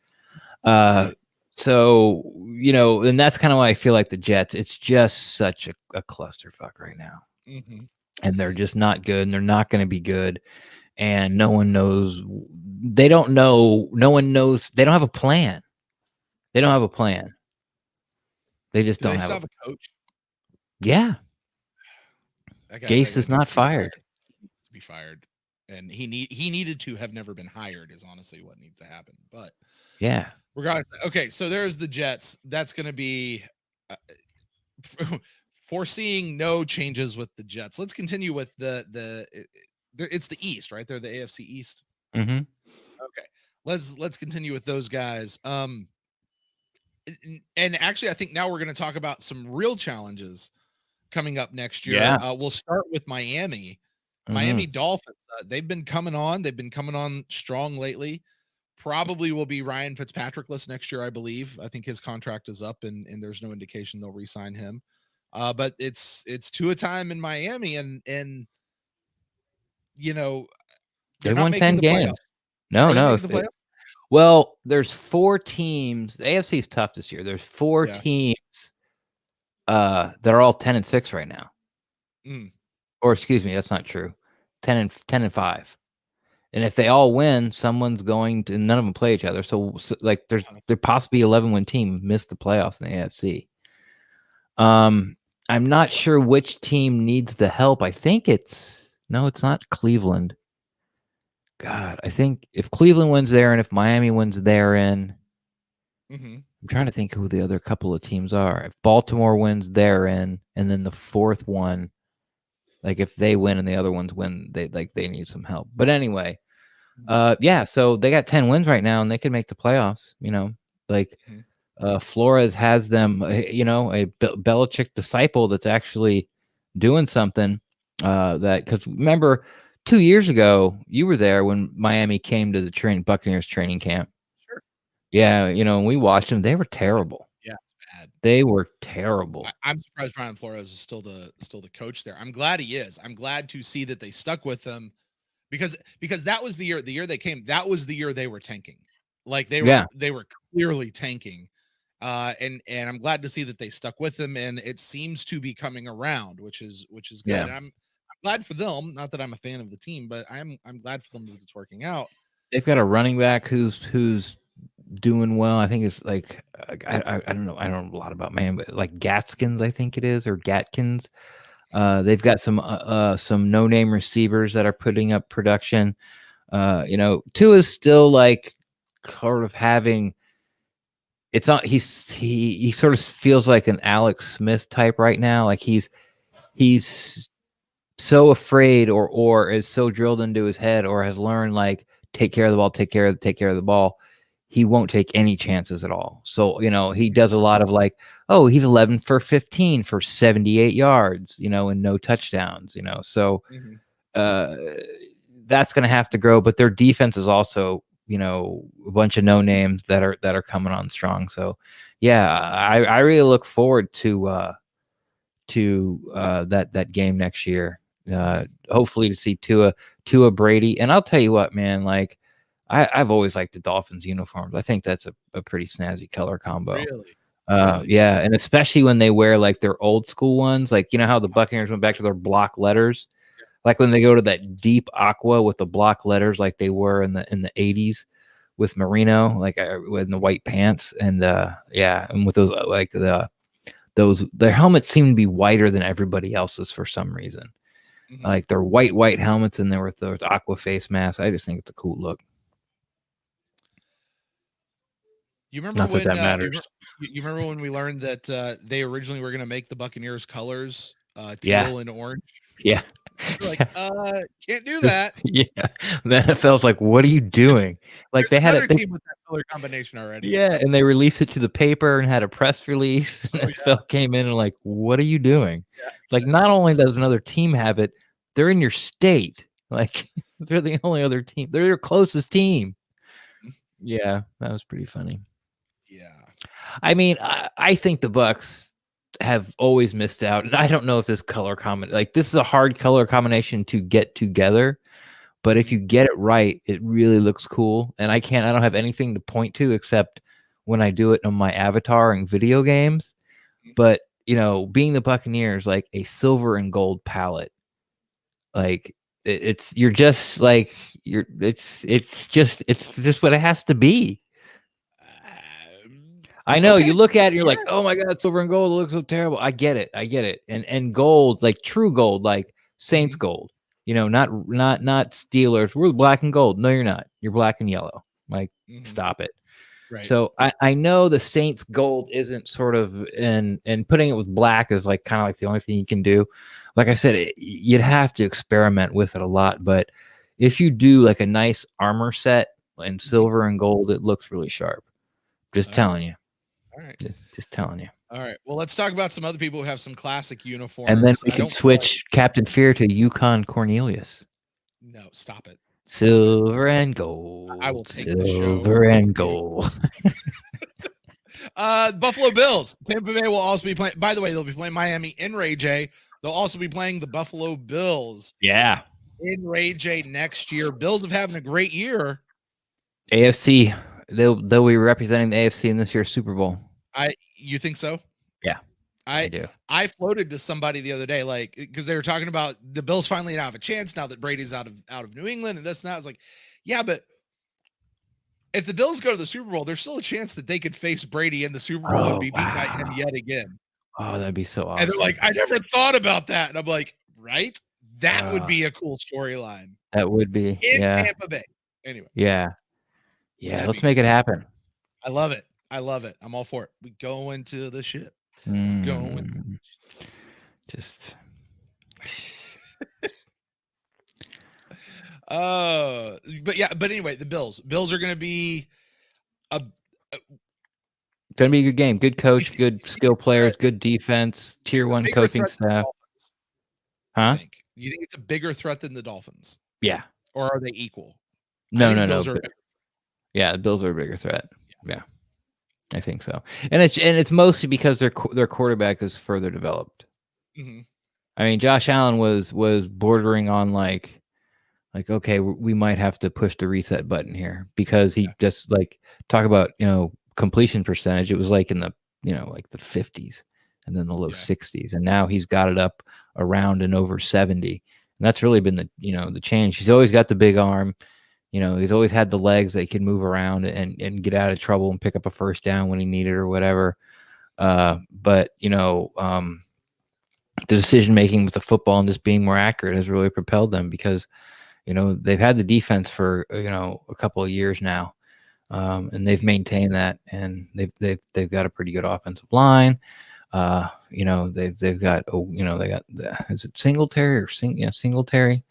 So, and that's kind of why I feel like the Jets, it's just such a clusterfuck right now. Mm-hmm. And they're just not good, and they're not going to be good. And no one knows. They don't know. No one knows. They don't have a plan. They don't have a plan. They just don't have a coach. Yeah. Gase is not fired. He needs to be fired. And he needed to have never been hired is honestly what needs to happen. But yeah, regardless. Okay, so there's the Jets. That's going to be foreseeing no changes with the Jets. Let's continue with it's the East, right? They're the AFC East. Mm-hmm. Okay, let's continue with those guys. And actually, I think now we're going to talk about some real challenges coming up next year. Yeah. We'll start with Miami. Miami Dolphins, they've been coming on. They've been coming on strong lately. Probably will be Ryan Fitzpatrickless next year, I believe. I think his contract is up, and there's no indication they'll re-sign him. But it's 2 a time in Miami, and they won 10 games. No. Well, there's 4 teams. The AFC is tough this year. There's 4 teams that are all 10-6 right now. Or excuse me, that's not true. 10-5. And if they all win, someone's going to. None of them play each other. So there possibly 11-win team missed the playoffs in the AFC. I'm not sure which team needs the help. I think it's not Cleveland. God, I think if Cleveland wins there and if Miami wins therein, I'm trying to think who the other couple of teams are. If Baltimore wins therein, and then the 4th one. Like if they win and the other ones win, they need some help. But anyway, so they got 10 wins right now and they could make the playoffs. Flores has them. A Belichick disciple that's actually doing something. Because remember, 2 years ago you were there when Miami came to the Buccaneers training camp. Sure. Yeah, when we watched them, they were terrible. Yeah. They were terrible. I'm surprised Brian Flores is still the coach there. I'm glad he is. I'm glad to see that they stuck with him because that was the year they came. That was the year they were tanking. Like they Yeah. were clearly tanking. And I'm glad to see that they stuck with him, and it seems to be coming around, which is good. Yeah. And I'm glad for them. Not that I'm a fan of the team, but I'm glad for them that it's working out. They've got a running back who's doing well. I think it's like I don't know. I don't know a lot about man, but like Gaskins, I think it is, or Gatkins. They've got some no-name receivers that are putting up production. Tua is still like sort of having. It's not. He sort of feels like an Alex Smith type right now. Like he's so afraid or is so drilled into his head or has learned like take care of the ball, take care of the ball. He won't take any chances at all. So, he does a lot of like, oh, he's 11 for 15 for 78 yards, and no touchdowns, So that's going to have to grow. But their defense is also, a bunch of no names that are coming on strong. So, yeah, I really look forward to that game next year. Hopefully to see Tua Brady. And I'll tell you what, man, like I've always liked the Dolphins uniforms. I think that's a pretty snazzy color combo. Really? Yeah, and especially when they wear like their old school ones, like how the Buccaneers went back to their block letters, like when they go to that deep aqua with the block letters, like they were in the 80s with Merino, like with the white pants, and and with those like their helmets seem to be whiter than everybody else's for some reason. Mm-hmm. Like they're white helmets, and they're with those aqua face masks. I just think it's a cool look. You remember when that matters. You remember when we learned that they originally were going to make the Buccaneers colors teal and orange? Yeah. You're like, can't do that. Yeah. The NFL's like, what are you doing? Like they had another team with that color combination already. Yeah, and they released it to the paper and had a press release. And NFL came in and like, what are you doing? Yeah. Like, not only does another team have it, they're in your state. Like, they're the only other team. They're your closest team. Yeah, that was pretty funny. Yeah. I mean, I think the Bucs have always missed out. And I don't know if this color this is a hard color combination to get together. But if you get it right, it really looks cool. And I don't have anything to point to except when I do it on my avatar in video games. But, being the Buccaneers, like a silver and gold palette, like it's just what it has to be. I know you look at it, you're like, oh my God, silver and gold, it looks so terrible. I get it. And gold, like true gold, like Saints gold, not Steelers. We're black and gold. No, you're not. You're black and yellow. Like, stop it. Right. So I know the Saints gold isn't sort of, and putting it with black is like kind of like the only thing you can do. Like I said, you'd have to experiment with it a lot. But if you do like a nice armor set in silver and gold, it looks really sharp. Just telling you. All right. Just telling you. All right. Well, let's talk about some other people who have some classic uniforms. And then we can switch Captain Fear to Yukon Cornelius. No, stop it. Silver and gold. I will take the show. Silver and gold. Buffalo Bills. Tampa Bay will also be playing. By the way, they'll be playing Miami in Ray J. They'll also be playing the Buffalo Bills. Yeah. In Ray J next year. Bills have having a great year. AFC. They'll be representing the AFC in this year's Super Bowl. You think so? Yeah, I do. I floated to somebody the other day, like, because they were talking about the Bills finally have a chance now that Brady's out of New England and this and that. I was like, yeah, but if the Bills go to the Super Bowl, there's still a chance that they could face Brady in the Super Bowl and be beat by him yet again. Oh, that'd be so awesome. And they're like, I never thought about that. And I'm like, right? That would be a cool storyline. That would be in Tampa Bay. Anyway. Yeah. Let's make it happen. I love it. I'm all for it. We go into the ship. Going. Just. But anyway, the Bills are going to be It's going to be a good game. Good coach, good skill players, good defense, tier 1 coaching staff. Huh? You think it's a bigger threat than the Dolphins? Yeah. Or are they equal? No. Yeah, the Bills are a bigger threat. Yeah. I think so. And it's mostly because their quarterback is further developed. Mm-hmm. I mean, Josh Allen was bordering on like like, okay, we might have to push the reset button here, because he just like talk about, completion percentage. It was like in the, like the 50s and then the low 60s. And now he's got it up around and over 70. And that's really been the, the change. He's always got the big arm. He's always had the legs that he can move around and get out of trouble and pick up a first down when he needed or whatever. But the decision making with the football and just being more accurate has really propelled them, because they've had the defense for a couple of years now, and they've maintained that, and they've got a pretty good offensive line. They've got is it Singletary or Singletary?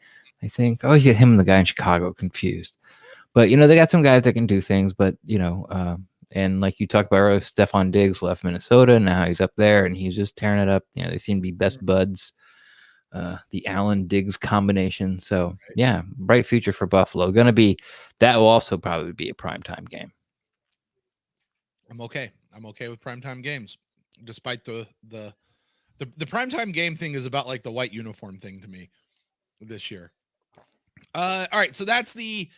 I think I always get him and the guy in Chicago confused. But they got some guys that can do things, but and like you talked about earlier, Stephon Diggs left Minnesota. Now he's up there and he's just tearing it up. They seem to be best buds. The Allen Diggs combination. So yeah, bright future for Buffalo. That will also probably be a primetime game. I'm okay with primetime games, despite the primetime game thing is about like the white uniform thing to me this year. All right, so that's the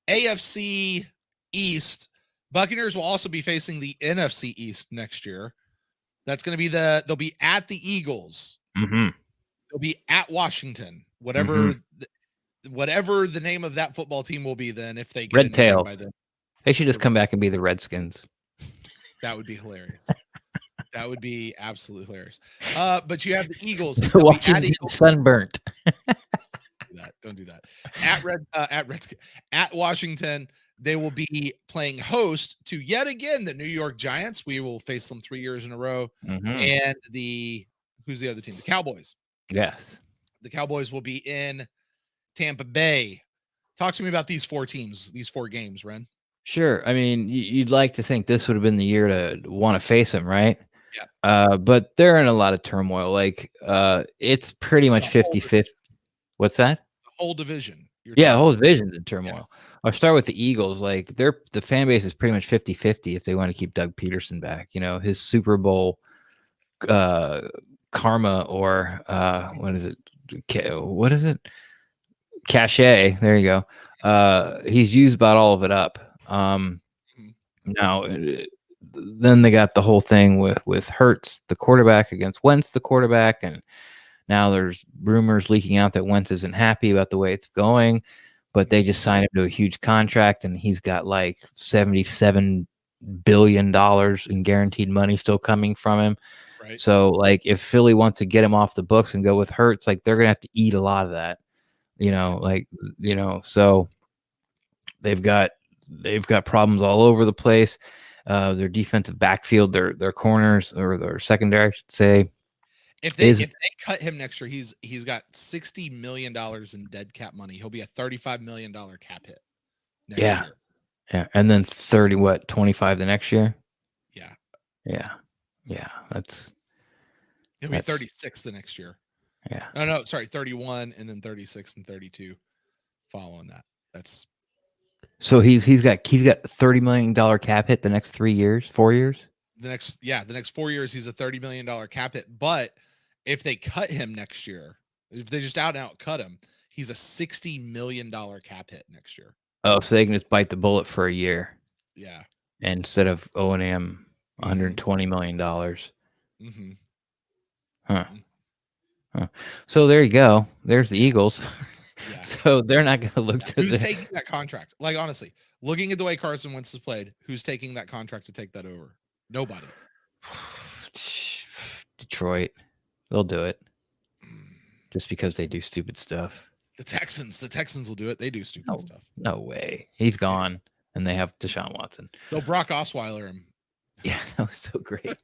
AFC East. Buccaneers will also be facing the NFC East next year. That's going to be they'll be at the Eagles. Mm-hmm. They'll be at Washington, whatever the name of that football team will be. Then if they get Red Tail, they should just come back and be the Redskins. That would be hilarious. That would be absolutely hilarious. But you have the Eagles. Washington sunburnt. Don't do that. At Washington, they will be playing host to yet again the New York Giants. We will face them 3 years in a row. Mm-hmm. And who's the other team? The Cowboys. Yes. The Cowboys will be in Tampa Bay. Talk to me about these 4 teams, these 4 games, Ren. Sure. I mean, you'd like to think this would have been the year to want to face them, right? Yeah. But they're in a lot of turmoil. Like, it's pretty much 50-50. What's that? The whole division. The whole division's in turmoil. Yeah. I'll start with the Eagles. Like, the fan base is pretty much 50-50 if they want to keep Doug Peterson back. His Super Bowl karma, or what is it? Cachet. There you go. He's used about all of it up. Now, then they got the whole thing with Hurts, the quarterback, against Wentz, the quarterback, and now there's rumors leaking out that Wentz isn't happy about the way it's going, but they just signed him to a huge contract, and he's got like $77 billion in guaranteed money still coming from him. Right. So, like, if Philly wants to get him off the books and go with Hurts, like, they're gonna have to eat a lot of that, So they've got problems all over the place. Their defensive backfield, their corners, or their secondary, I should say. If they cut him next year, he's got $60 million in dead cap money. He'll be a $35 million cap hit next year. Yeah. And then 25 the next year? Yeah. Yeah. He'll be 36 the next year. Yeah. No, sorry, 31 and then 36 and 32 following that. That's so he's got $30 million cap hit the next 4 years? The next 4 years he's a $30 million cap hit. But if they cut him next year, if they just out and out cut him, he's a $60 million cap hit next year. Oh, so they can just bite the bullet for a year. Yeah. Instead of owing him $120 million. Mm-hmm. Huh. So there you go. There's the Eagles. Yeah. So they're not going to look to who's taking that contract? Like, honestly, looking at the way Carson Wentz has played, who's taking that contract to take that over? Nobody. Detroit. They'll do it. Just because they do stupid stuff. The Texans will do it. They do stupid stuff. No way. He's gone, and they have Deshaun Watson. They'll Brock Osweiler him. Yeah, that was so great.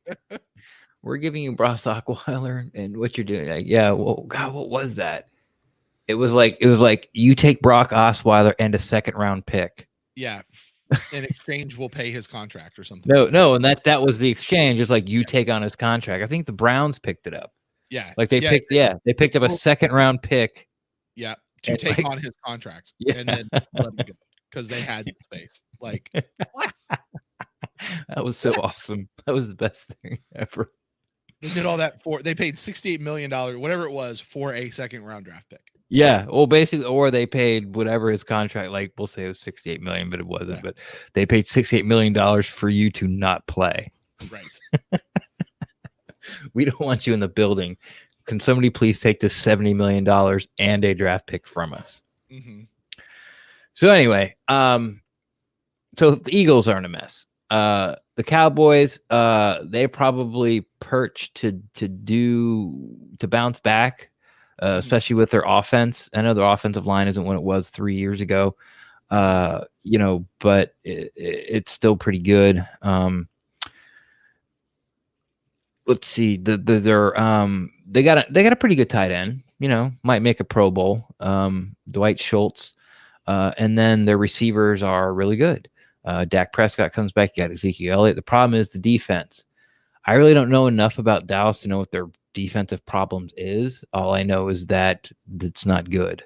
We're giving you Brock Osweiler, and what you're doing. Like, yeah, well, God, what was that? It was like you take Brock Osweiler and a second-round pick. Yeah. In exchange, we'll pay his contract or something. No, and that was the exchange. It's like you take on his contract. I think the Browns picked it up. Yeah. Like they picked up a second-round pick. Yeah. To take on his contract. Yeah. And then let him go because they had space. Like, what? That was so awesome. That was the best thing ever. They did all that they paid $68 million, whatever it was, for a second-round draft pick. Yeah, well, basically, or they paid whatever his contract. Like we'll say it was 68 million, but it wasn't. Yeah. But they paid 68 million dollars for you to not play. Right. We don't want you in the building. Can somebody please take this $70 million and a draft pick from us? Mm-hmm. So anyway, so the Eagles aren't a mess. The Cowboys, they probably perch to bounce back, especially with their offense. I know their offensive line isn't what it was 3 years ago, but it's still pretty good. Let's see, they got a pretty good tight end. Might make a Pro Bowl. Dwight Schultz, and then their receivers are really good. Dak Prescott comes back. You got Ezekiel Elliott. The problem is the defense. I really don't know enough about Dallas to know what their defensive problems is. All I know is that it's not good.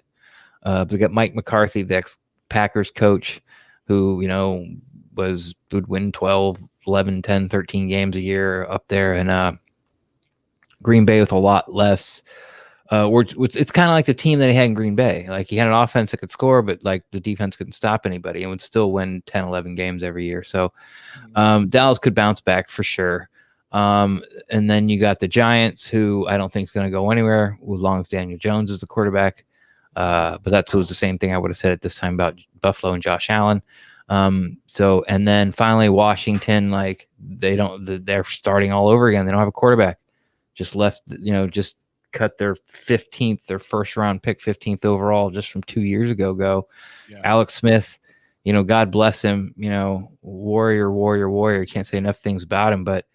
We got Mike McCarthy, the ex-Packers coach, who would win 12, 11, 10, 13 games a year up there in Green Bay with a lot less. It's kind of like the team that he had in Green Bay. Like he had an offense that could score, but like the defense couldn't stop anybody and would still win 10, 11 games every year. So Dallas could bounce back for sure. And then you got the Giants, who I don't think is going to go anywhere as long as Daniel Jones is the quarterback. But that was the same thing I would have said at this time about Buffalo and Josh Allen. And then finally Washington, like they're starting all over again. They don't have a quarterback. Just cut their first round pick, 15th overall, just from 2 years ago. Yeah. Alex Smith, God bless him, warrior. Can't say enough things about him, but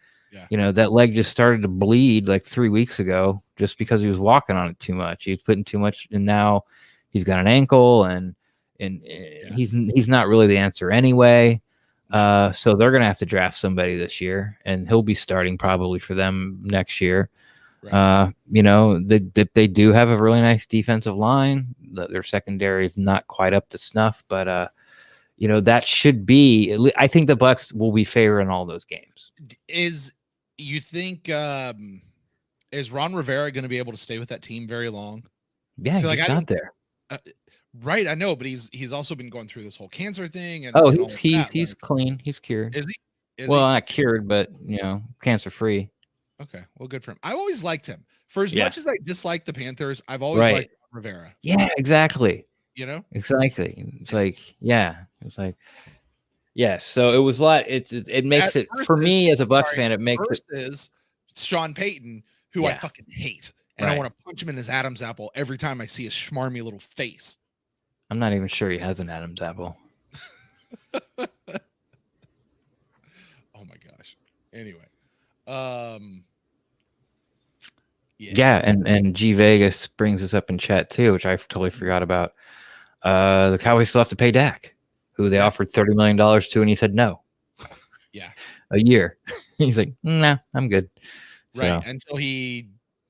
that leg just started to bleed like 3 weeks ago just because he was walking on it too much. He was putting too much, and now he's got an ankle, and he's not really the answer anyway. So they're gonna have to draft somebody this year, and he'll be starting probably for them next year. Right. They do have a really nice defensive line. Their secondary is not quite up to snuff, but that should be. I think the Bucs will be favoring all those games. You think is Ron Rivera going to be able to stay with that team very long? Yeah, so, he's not there. Right, I know, but he's also been going through this whole cancer thing. And he's clean. He's cured. Is he? Not cured, but cancer free. Okay, well, good for him. I always liked him. For as much as I dislike the Panthers, I've always liked Rivera. Yeah, exactly. Exactly. It's like, it's like, yes. So it was a lot. It makes it for me as a Bucs fan. It makes it is Sean Payton, who I fucking hate, and I want to punch him in his Adam's apple every time I see his schmarmy little face. I'm not even sure he has an Adam's apple. Oh my gosh. Anyway. And G Vegas brings us up in chat too, which I totally forgot about. The Cowboys still have to pay Dak, who they offered $30 million to, and he said no. Yeah, a year. He's like, nah, I'm good. Right, until he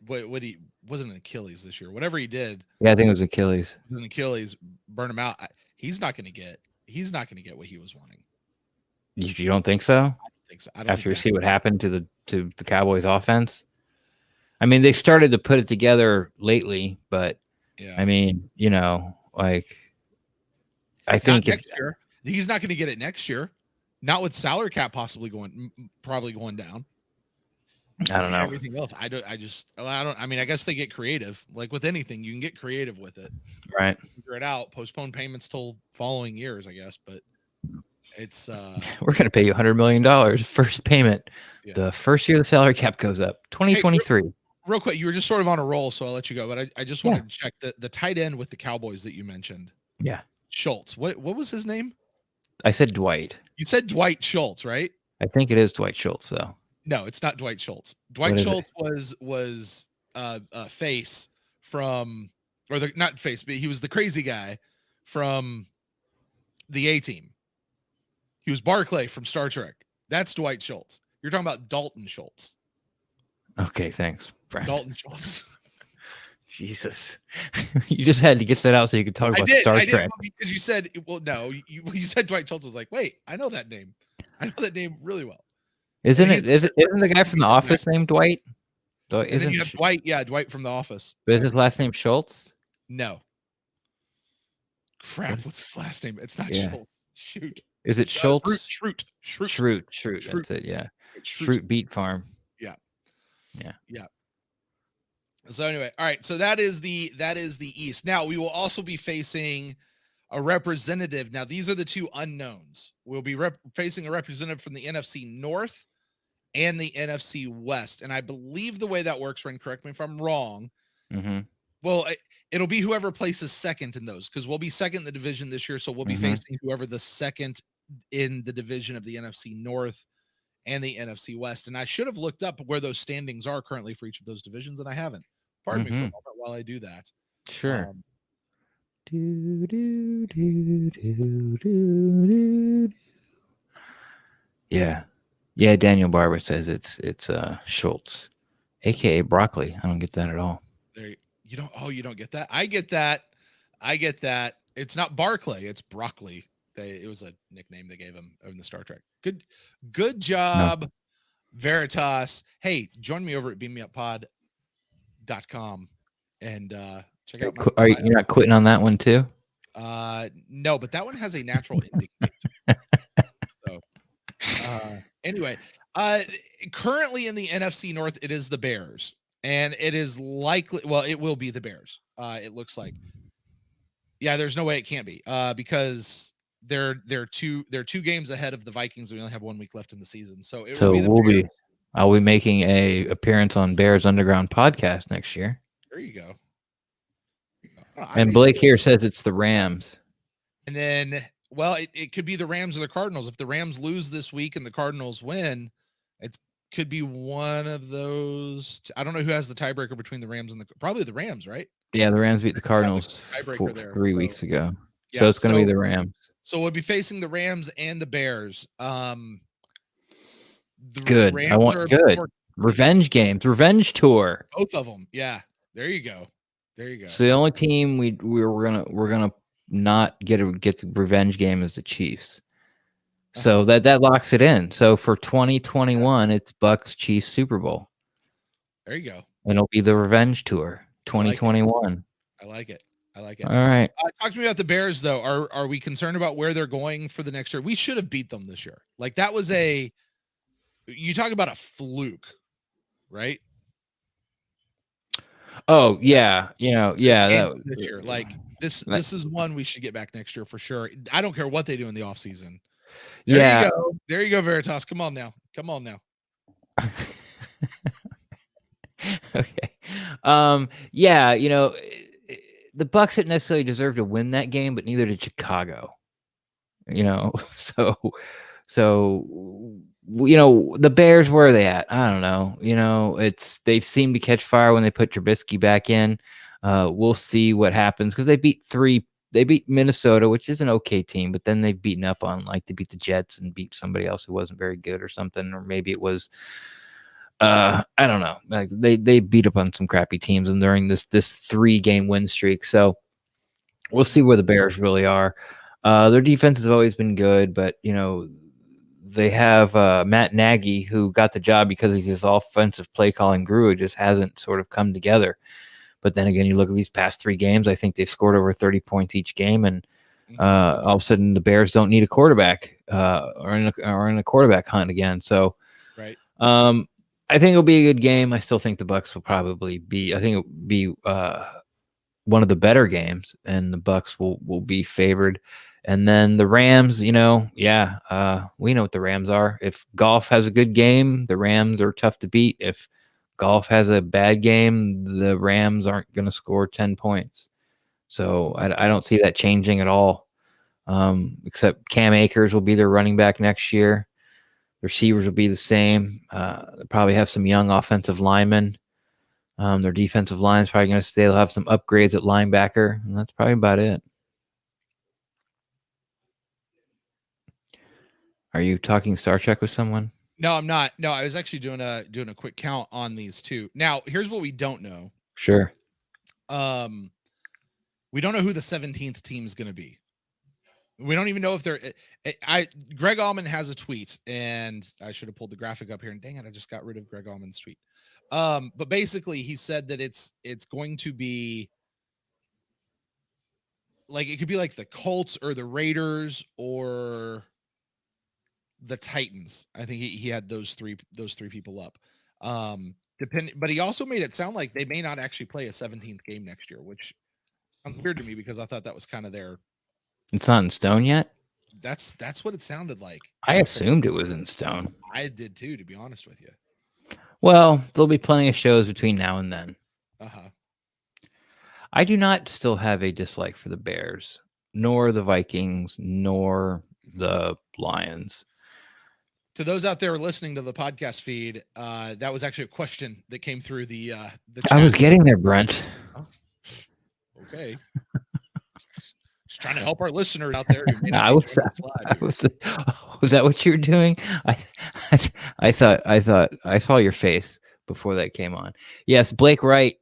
wasn't an Achilles this year. Whatever he did. Yeah, I think it was Achilles. An Achilles burn him out. He's not going to get what he was wanting. You don't think so? I don't think so. After you see what happened to the Cowboys offense. I mean, they started to put it together lately, but I mean, I think next year, he's not going to get it next year. Not with salary cap probably going down. I don't know. Everything else, I mean, I guess they get creative. Like with anything, you can get creative with it. Right. Figure it out. Postpone payments till following years, I guess. But it's we're going to pay you $100 million first payment. Yeah. The first year the salary cap goes up, 2023. Hey, real quick, you were just sort of on a roll, so I'll let you go. But I just wanted to check the tight end with the Cowboys that you mentioned. Yeah. Schultz. What was his name? I said Dwight. You said Dwight Schultz, right? I think it is Dwight Schultz, though. No, it's not Dwight Schultz. Dwight Schultz was face from, or not face, but he was the crazy guy from the A-Team. He was Barclay from Star Trek. That's Dwight Schultz. You're talking about Dalton Schultz. Okay, thanks, Brad. Dalton Schultz. Jesus, you just had to get that out so you could talk about Star Trek. Because you said, well, no, you said Dwight Schultz. I was like, wait, I know that name. I know that name really well. Isn't the guy from The Office named Dwight? And then you have Dwight, Dwight from The Office. But is his last name Schultz? No, Crap, what's his last name? It's not Schultz. Shoot. Is it Schultz? Schrute. Schrute. That's it. Yeah. Schrute Beet Farm. Yeah. Yeah. So anyway, all right. So that is the East. Now we will also be facing a representative. Now these are the two unknowns. We'll be facing a representative from the NFC North and the NFC West. And I believe the way that works, Ren, correct me if I'm wrong. Mm-hmm. Well, it'll be whoever places second in those, because we'll be second in the division this year. So we'll be facing whoever the second in the division of the NFC North and the NFC West. And I should have looked up where those standings are currently for each of those divisions, and I haven't. Pardon me for a moment while I do that. Sure. Yeah. Daniel Barber says it's Schultz, aka broccoli. I don't get that at all. There you don't. Oh, you don't get that. I get that. It's not Barclay. It's broccoli. It was a nickname they gave him in the Star Trek. Good job, Veritas. Hey, join me over at beammeuppod.com and check out. You're not quitting on that one too? No, but that one has a natural ending. So, anyway, currently in the NFC North, it is the Bears, and it is likely. Well, it will be the Bears. It looks like. Yeah, there's no way it can't be because they're two games ahead of the Vikings. We only have 1 week left in the season, so I'll be making a appearance on Bears Underground podcast next year. There you go. And Blake here says it's the Rams. And then, well, it could be the Rams or the Cardinals. If the Rams lose this week and the Cardinals win, it could be one of those. I don't know who has the tiebreaker between the Rams and probably the Rams, right? Yeah, the Rams beat the Cardinals 3 weeks ago. Yeah, so it's going to be the Rams. So we'll be facing the Rams and the Bears. Good. I want good. Revenge games. Revenge tour. Both of them. Yeah. There you go. So the only team we're gonna not get the revenge game is the Chiefs. So that locks it in. So for 2021, it's Bucks Chiefs Super Bowl. There you go. And it'll be the revenge tour 2021. I like it. All right. Talk to me about the Bears though. Are we concerned about where they're going for the next year? We should have beat them this year. Like that was you talk about a fluke, right? Oh yeah, This year, like this is one we should get back next year for sure. I don't care what they do in the offseason. There you go, Veritas. Come on now. Okay. The Bucks didn't necessarily deserve to win that game, but neither did Chicago. So the Bears, where are they at? I don't know. They seem to catch fire when they put Trubisky back in. We'll see what happens because they beat Minnesota, which is an okay team, but then they've beaten up on they beat the Jets and beat somebody else who wasn't very good or something, or maybe it was I don't know. Like they beat up on some crappy teams and during this 3-game win streak. So we'll see where the Bears really are. Their defense has always been good, but they have Matt Nagy, who got the job because he's this offensive play calling guru. It just hasn't sort of come together. But then again, you look at these past 3 games, I think they've scored over 30 points each game. And all of a sudden the Bears don't need a quarterback or in a quarterback hunt again. So right. I think it'll be a good game. I still think the Bucks will probably be, it'll be one of the better games and the Bucks will be favored. And then the Rams, we know what the Rams are. If Goff has a good game, the Rams are tough to beat. If Goff has a bad game, the Rams aren't going to score 10 points. So I don't see that changing at all, except Cam Akers will be their running back next year. The receivers will be the same. They'll probably have some young offensive linemen. Their defensive line is probably going to stay. They'll have some upgrades at linebacker, and that's probably about it. Are you talking Star Trek with someone? No, I'm not. No, I was actually doing a quick count on these two. Now, here's what we don't know. Sure. We don't know who the 17th team is going to be. We don't even know if they're. Greg Allman has a tweet, and I should have pulled the graphic up here. And dang it, I just got rid of Greg Allman's tweet. But basically, he said that it's going to be like it could be like the Colts or the Raiders or the Titans. I think he had those three people up. But he also made it sound like they may not actually play a 17th game next year, which sounds weird to me because I thought that was kind of their. It's not in stone yet. That's what it sounded like. I assumed it was in stone. I did too, to be honest with you. Well, there'll be plenty of shows between now and then. Uh-huh. I do not still have a dislike for the Bears, nor the Vikings, nor the Lions. To those out there listening to the podcast feed, that was actually a question that came through the chat. I was getting there, Brent. Oh, okay. Just trying to help our listeners out there. Was that what you were doing? I thought I saw your face before that came on. Yes, Blake Wright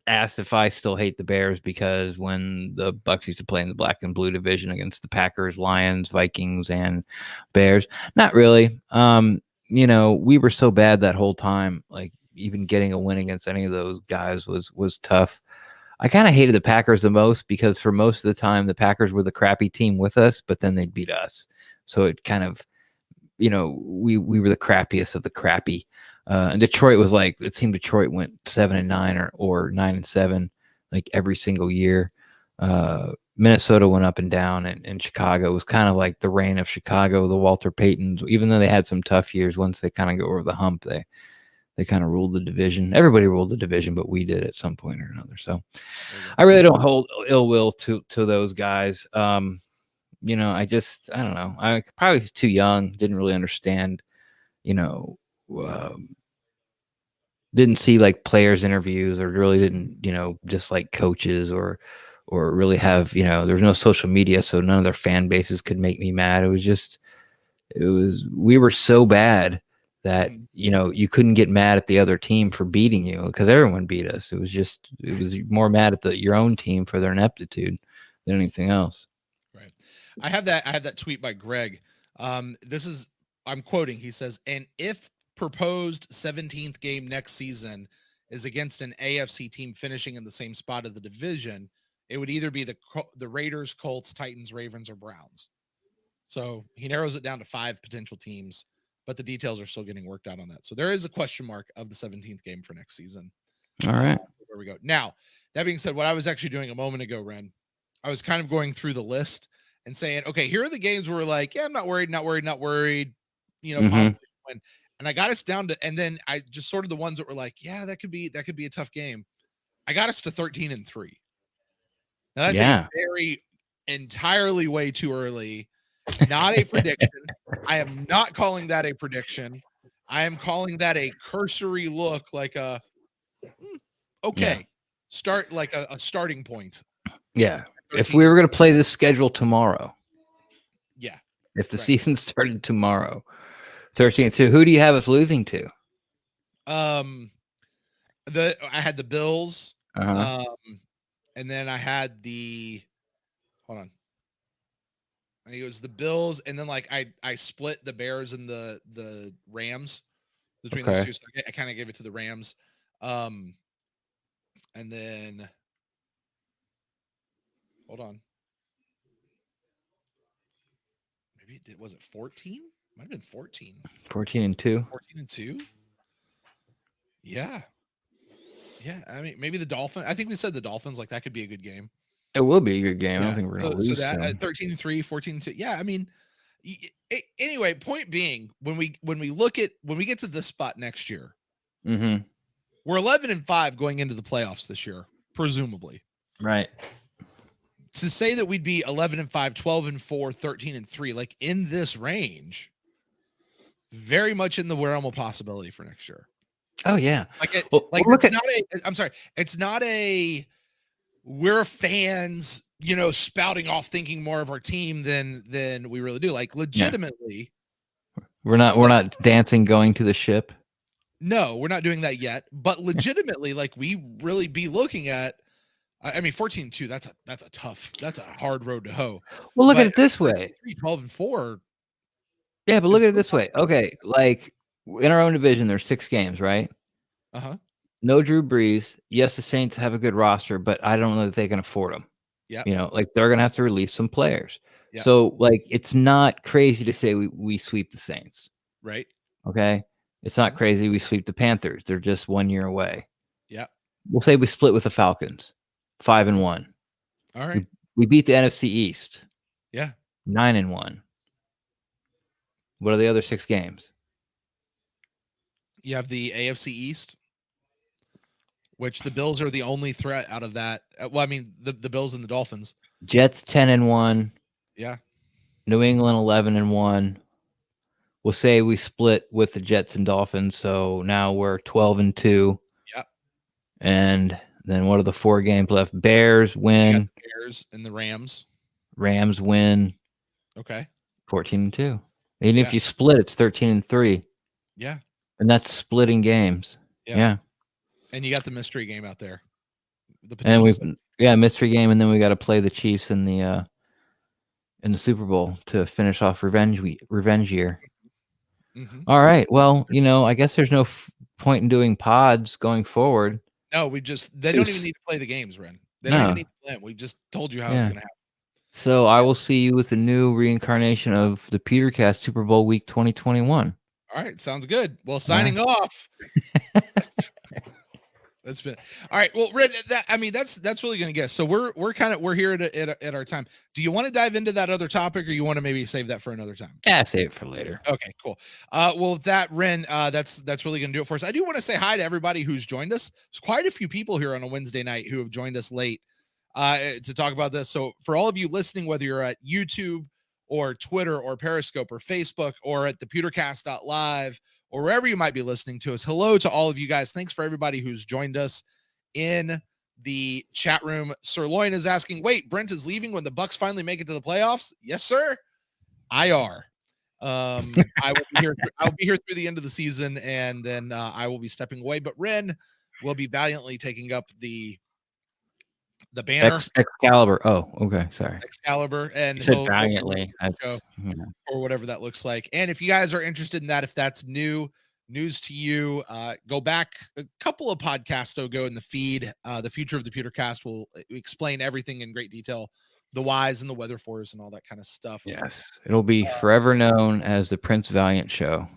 asked if I still hate the Bears because when the Bucs used to play in the black and blue division against the Packers, Lions, Vikings, and Bears, not really. We were so bad that whole time. Like even getting a win against any of those guys was tough. I kind of hated the Packers the most because for most of the time the Packers were the crappy team with us, but then they'd beat us. So it kind of, we were the crappiest of the crappy. And Detroit was like, it seemed Detroit went 7-9 or 9-7, like every single year. Minnesota went up and down, and Chicago was kind of like the reign of Chicago, the Walter Paytons. Even though they had some tough years, once they kind of go over the hump, they kind of ruled the division. Everybody ruled the division, but we did at some point or another. So I really don't hold ill will to those guys. I don't know. I probably was too young, didn't really understand, didn't see like players interviews or really didn't, just like coaches or really have, there's no social media. So none of their fan bases could make me mad. We were so bad that, you couldn't get mad at the other team for beating you because everyone beat us. It was more mad at your own team for their ineptitude than anything else. Right. I have that tweet by Greg. I'm quoting, he says, and if proposed 17th game next season is against an AFC team finishing in the same spot of the division, it would either be the Raiders, Colts, Titans, Ravens, or Browns. So he narrows it down to 5 potential teams, but the details are still getting worked out on that. So there is a question mark of the 17th game for next season. All right. There we go. Now, that being said, what I was actually doing a moment ago, Ren, I was kind of going through the list and saying, okay, here are the games where we're like, yeah, I'm not worried, possibly win. And I got us down to, and then I just sorted the ones that were like, yeah, that could be a tough game. I got us to 13-3. Now that's a very entirely way too early. Not a prediction. I am not calling that a prediction. I am calling that a cursory look, like start like a starting point. Yeah. If we were going to play this schedule tomorrow. Yeah. If the season started tomorrow, 13th. So who do you have us losing to? I had the Bills. Uh-huh. And then I had hold on. I think it was the Bills, and then like I split the Bears and the Rams between those two. So I kind of gave it to the Rams. And then hold on. Maybe it did. Was it 14? Might have been 14. 14-2. 14-2. Yeah. Yeah. I mean, maybe the Dolphins. I think we said the Dolphins, like that could be a good game. It will be a good game. Yeah. I don't think we're going to lose. So that 13-3, 14-2. Yeah. I mean, anyway, point being, when we get to this spot next year, we're 11-5 going into the playoffs this year, presumably. Right. To say that we'd be 11-5, 12-4, 13-3, like in this range, very much in the realm of possibility for next year. Oh yeah. It's not a we're fans, spouting off thinking more of our team than we really do. Like legitimately. Yeah. We're not dancing going to the ship. No, we're not doing that yet, but legitimately, like we really be looking at, I mean, 14-2, that's a hard road to hoe. Well, look at it this way. 12-4. Yeah, but look at it this way. Okay, like in our own division, there's 6 games, right? Uh-huh. No Drew Brees. Yes, the Saints have a good roster, but I don't know that they can afford them. Yeah. You know, like they're gonna have to release some players. Yep. So like it's not crazy to say we sweep the Saints. Right. Okay. It's not crazy we sweep the Panthers. They're just 1 year away. Yeah. We'll say we split with the Falcons, 5-1. All right. We beat the NFC East, Yeah. 9-1. What are the other 6 games? You have the AFC East, which the Bills are the only threat out of that. Well, I mean, the Bills and the Dolphins. Jets 10-1. Yeah. New England 11-1. We'll say we split with the Jets and Dolphins, so now we're 12-2. Yep. And then what are the 4 games left? Bears win. The Bears and the Rams. Rams win. Okay. 14-2. Even if you split, it's 13-3. Yeah. And that's splitting games. Yeah. And you got the mystery game out there. And mystery game, and then we got to play the Chiefs in the Super Bowl to finish off revenge year. Mm-hmm. All right. Well, you know, I guess there's no point in doing pods going forward. No, they don't even need to play the games, Ren. They don't even need to play them. We just told you how it's going to happen. So I will see you with the new reincarnation of the PeterCast Super Bowl Week 2021. All right. Sounds good. Well, signing off. That's been all right. Well, Red, that's really going to get. So we're here at our time. Do you want to dive into that other topic, or you want to maybe save that for another time? Yeah, save it for later. Okay, cool. Well, that Ren, that's really going to do it for us. I do want to say hi to everybody who's joined us. There's quite a few people here on a Wednesday night who have joined us late to talk about this. So for all of you listening, whether you're at YouTube or Twitter or Periscope or Facebook or at the pewtercast.live or wherever you might be listening to us, hello to all of you guys. Thanks for everybody who's joined us in the chat room. Sirloin is asking, wait, Brent is leaving when the Bucks finally make it to the playoffs? Yes, sir. IR. I will be here through the end of the season, and then I will be stepping away. But Ren will be valiantly taking up the banner. Excalibur. Oh, okay. Sorry. Excalibur. And you said valiantly. Or whatever that looks like. And if you guys are interested in that, if that's news to you, go back a couple of podcasts ago in the feed. The future of the PeterCast will explain everything in great detail, the whys and the weather fours and all that kind of stuff. Yes. It'll be forever known as the Prince Valiant Show.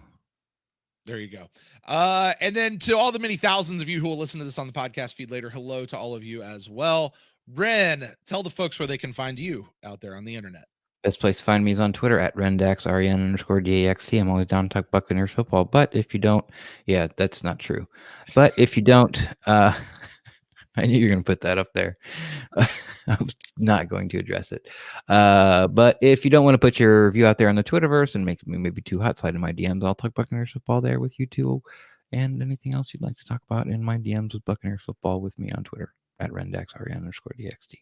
There you go. And then to all the many thousands of you who will listen to this on the podcast feed later, hello to all of you as well. Ren, tell the folks where they can find you out there on the internet. Best place to find me is on Twitter at Rendax, REN_DAXT. I'm always down to talk Buccaneers football. But if you don't, that's not true. But if you don't, I knew you were going to put that up there. I'm not going to address it. But if you don't want to put your review out there on the Twitterverse and make me maybe too hot, slide in my DMs. I'll talk Buccaneers football there with you too. And anything else you'd like to talk about in my DMs with Buccaneers football with me on Twitter at Rendax, REN_DAXT.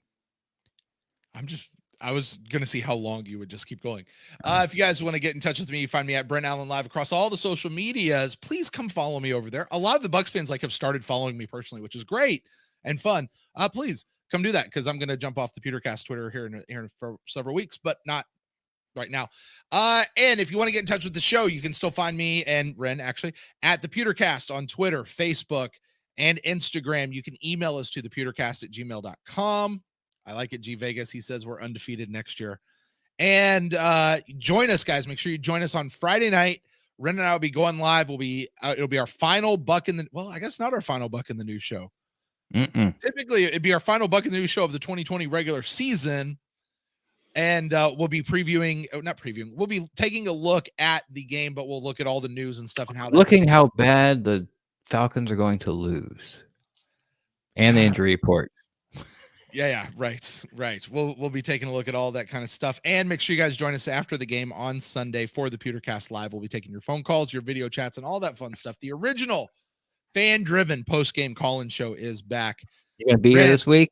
I was going to see how long you would just keep going. If you guys want to get in touch with me, you find me at Brent Allen Live across all the social medias. Please come follow me over there. A lot of the Bucs fans have started following me personally, which is great and fun. Please come do that, because I'm going to jump off the PeterCast Twitter here in for several weeks, but not right now. And if you want to get in touch with the show, you can still find me and Ren actually at the PeterCast on Twitter, Facebook, and Instagram. You can email us to thepewtercast@gmail.com. I like it. G Vegas, he says we're undefeated next year. And join us, guys. Make sure you join us on Friday night. Ren and I will be going live. It'll be our final Buck in the, well, I guess not our final Buck in the News show. Typically, it'd be our final Buck in the News show of the 2020 regular season. And we'll be we'll be taking a look at the game, but we'll look at all the news and stuff and how bad the Falcons are going to lose and the injury report. Yeah, right. We'll be taking a look at all that kind of stuff, and make sure you guys join us after the game on Sunday for the PeterCast Live. We'll be taking your phone calls, your video chats, and all that fun stuff. The original fan-driven post-game call-in show is back. You gonna be here this week?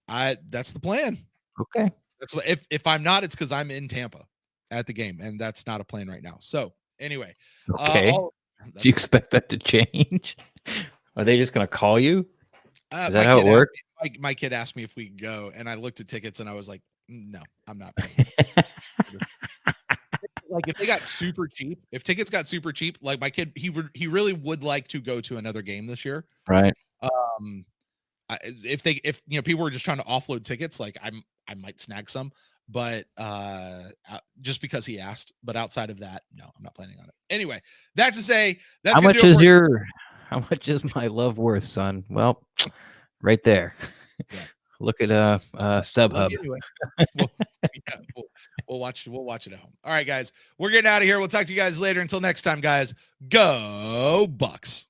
That's the plan. Okay. That's what. If I'm not, it's because I'm in Tampa at the game, and that's not a plan right now. So anyway, okay. Do you expect that to change? Are they just gonna call you? Is that how it works? My kid asked me if we could go, and I looked at tickets, and I was like, "No, I'm not." Like if tickets got super cheap, like my kid, he really would like to go to another game this year, right? if people were just trying to offload tickets, like I might snag some, but just because he asked. But outside of that, no, I'm not planning on it. Anyway, that's to say, that's how much is my love worth, son? Well, right there. Yeah. Look at StubHub. Anyway, we'll watch it at home. All right, guys, we're getting out of here. We'll talk to you guys later. Until next time, guys, go Bucks.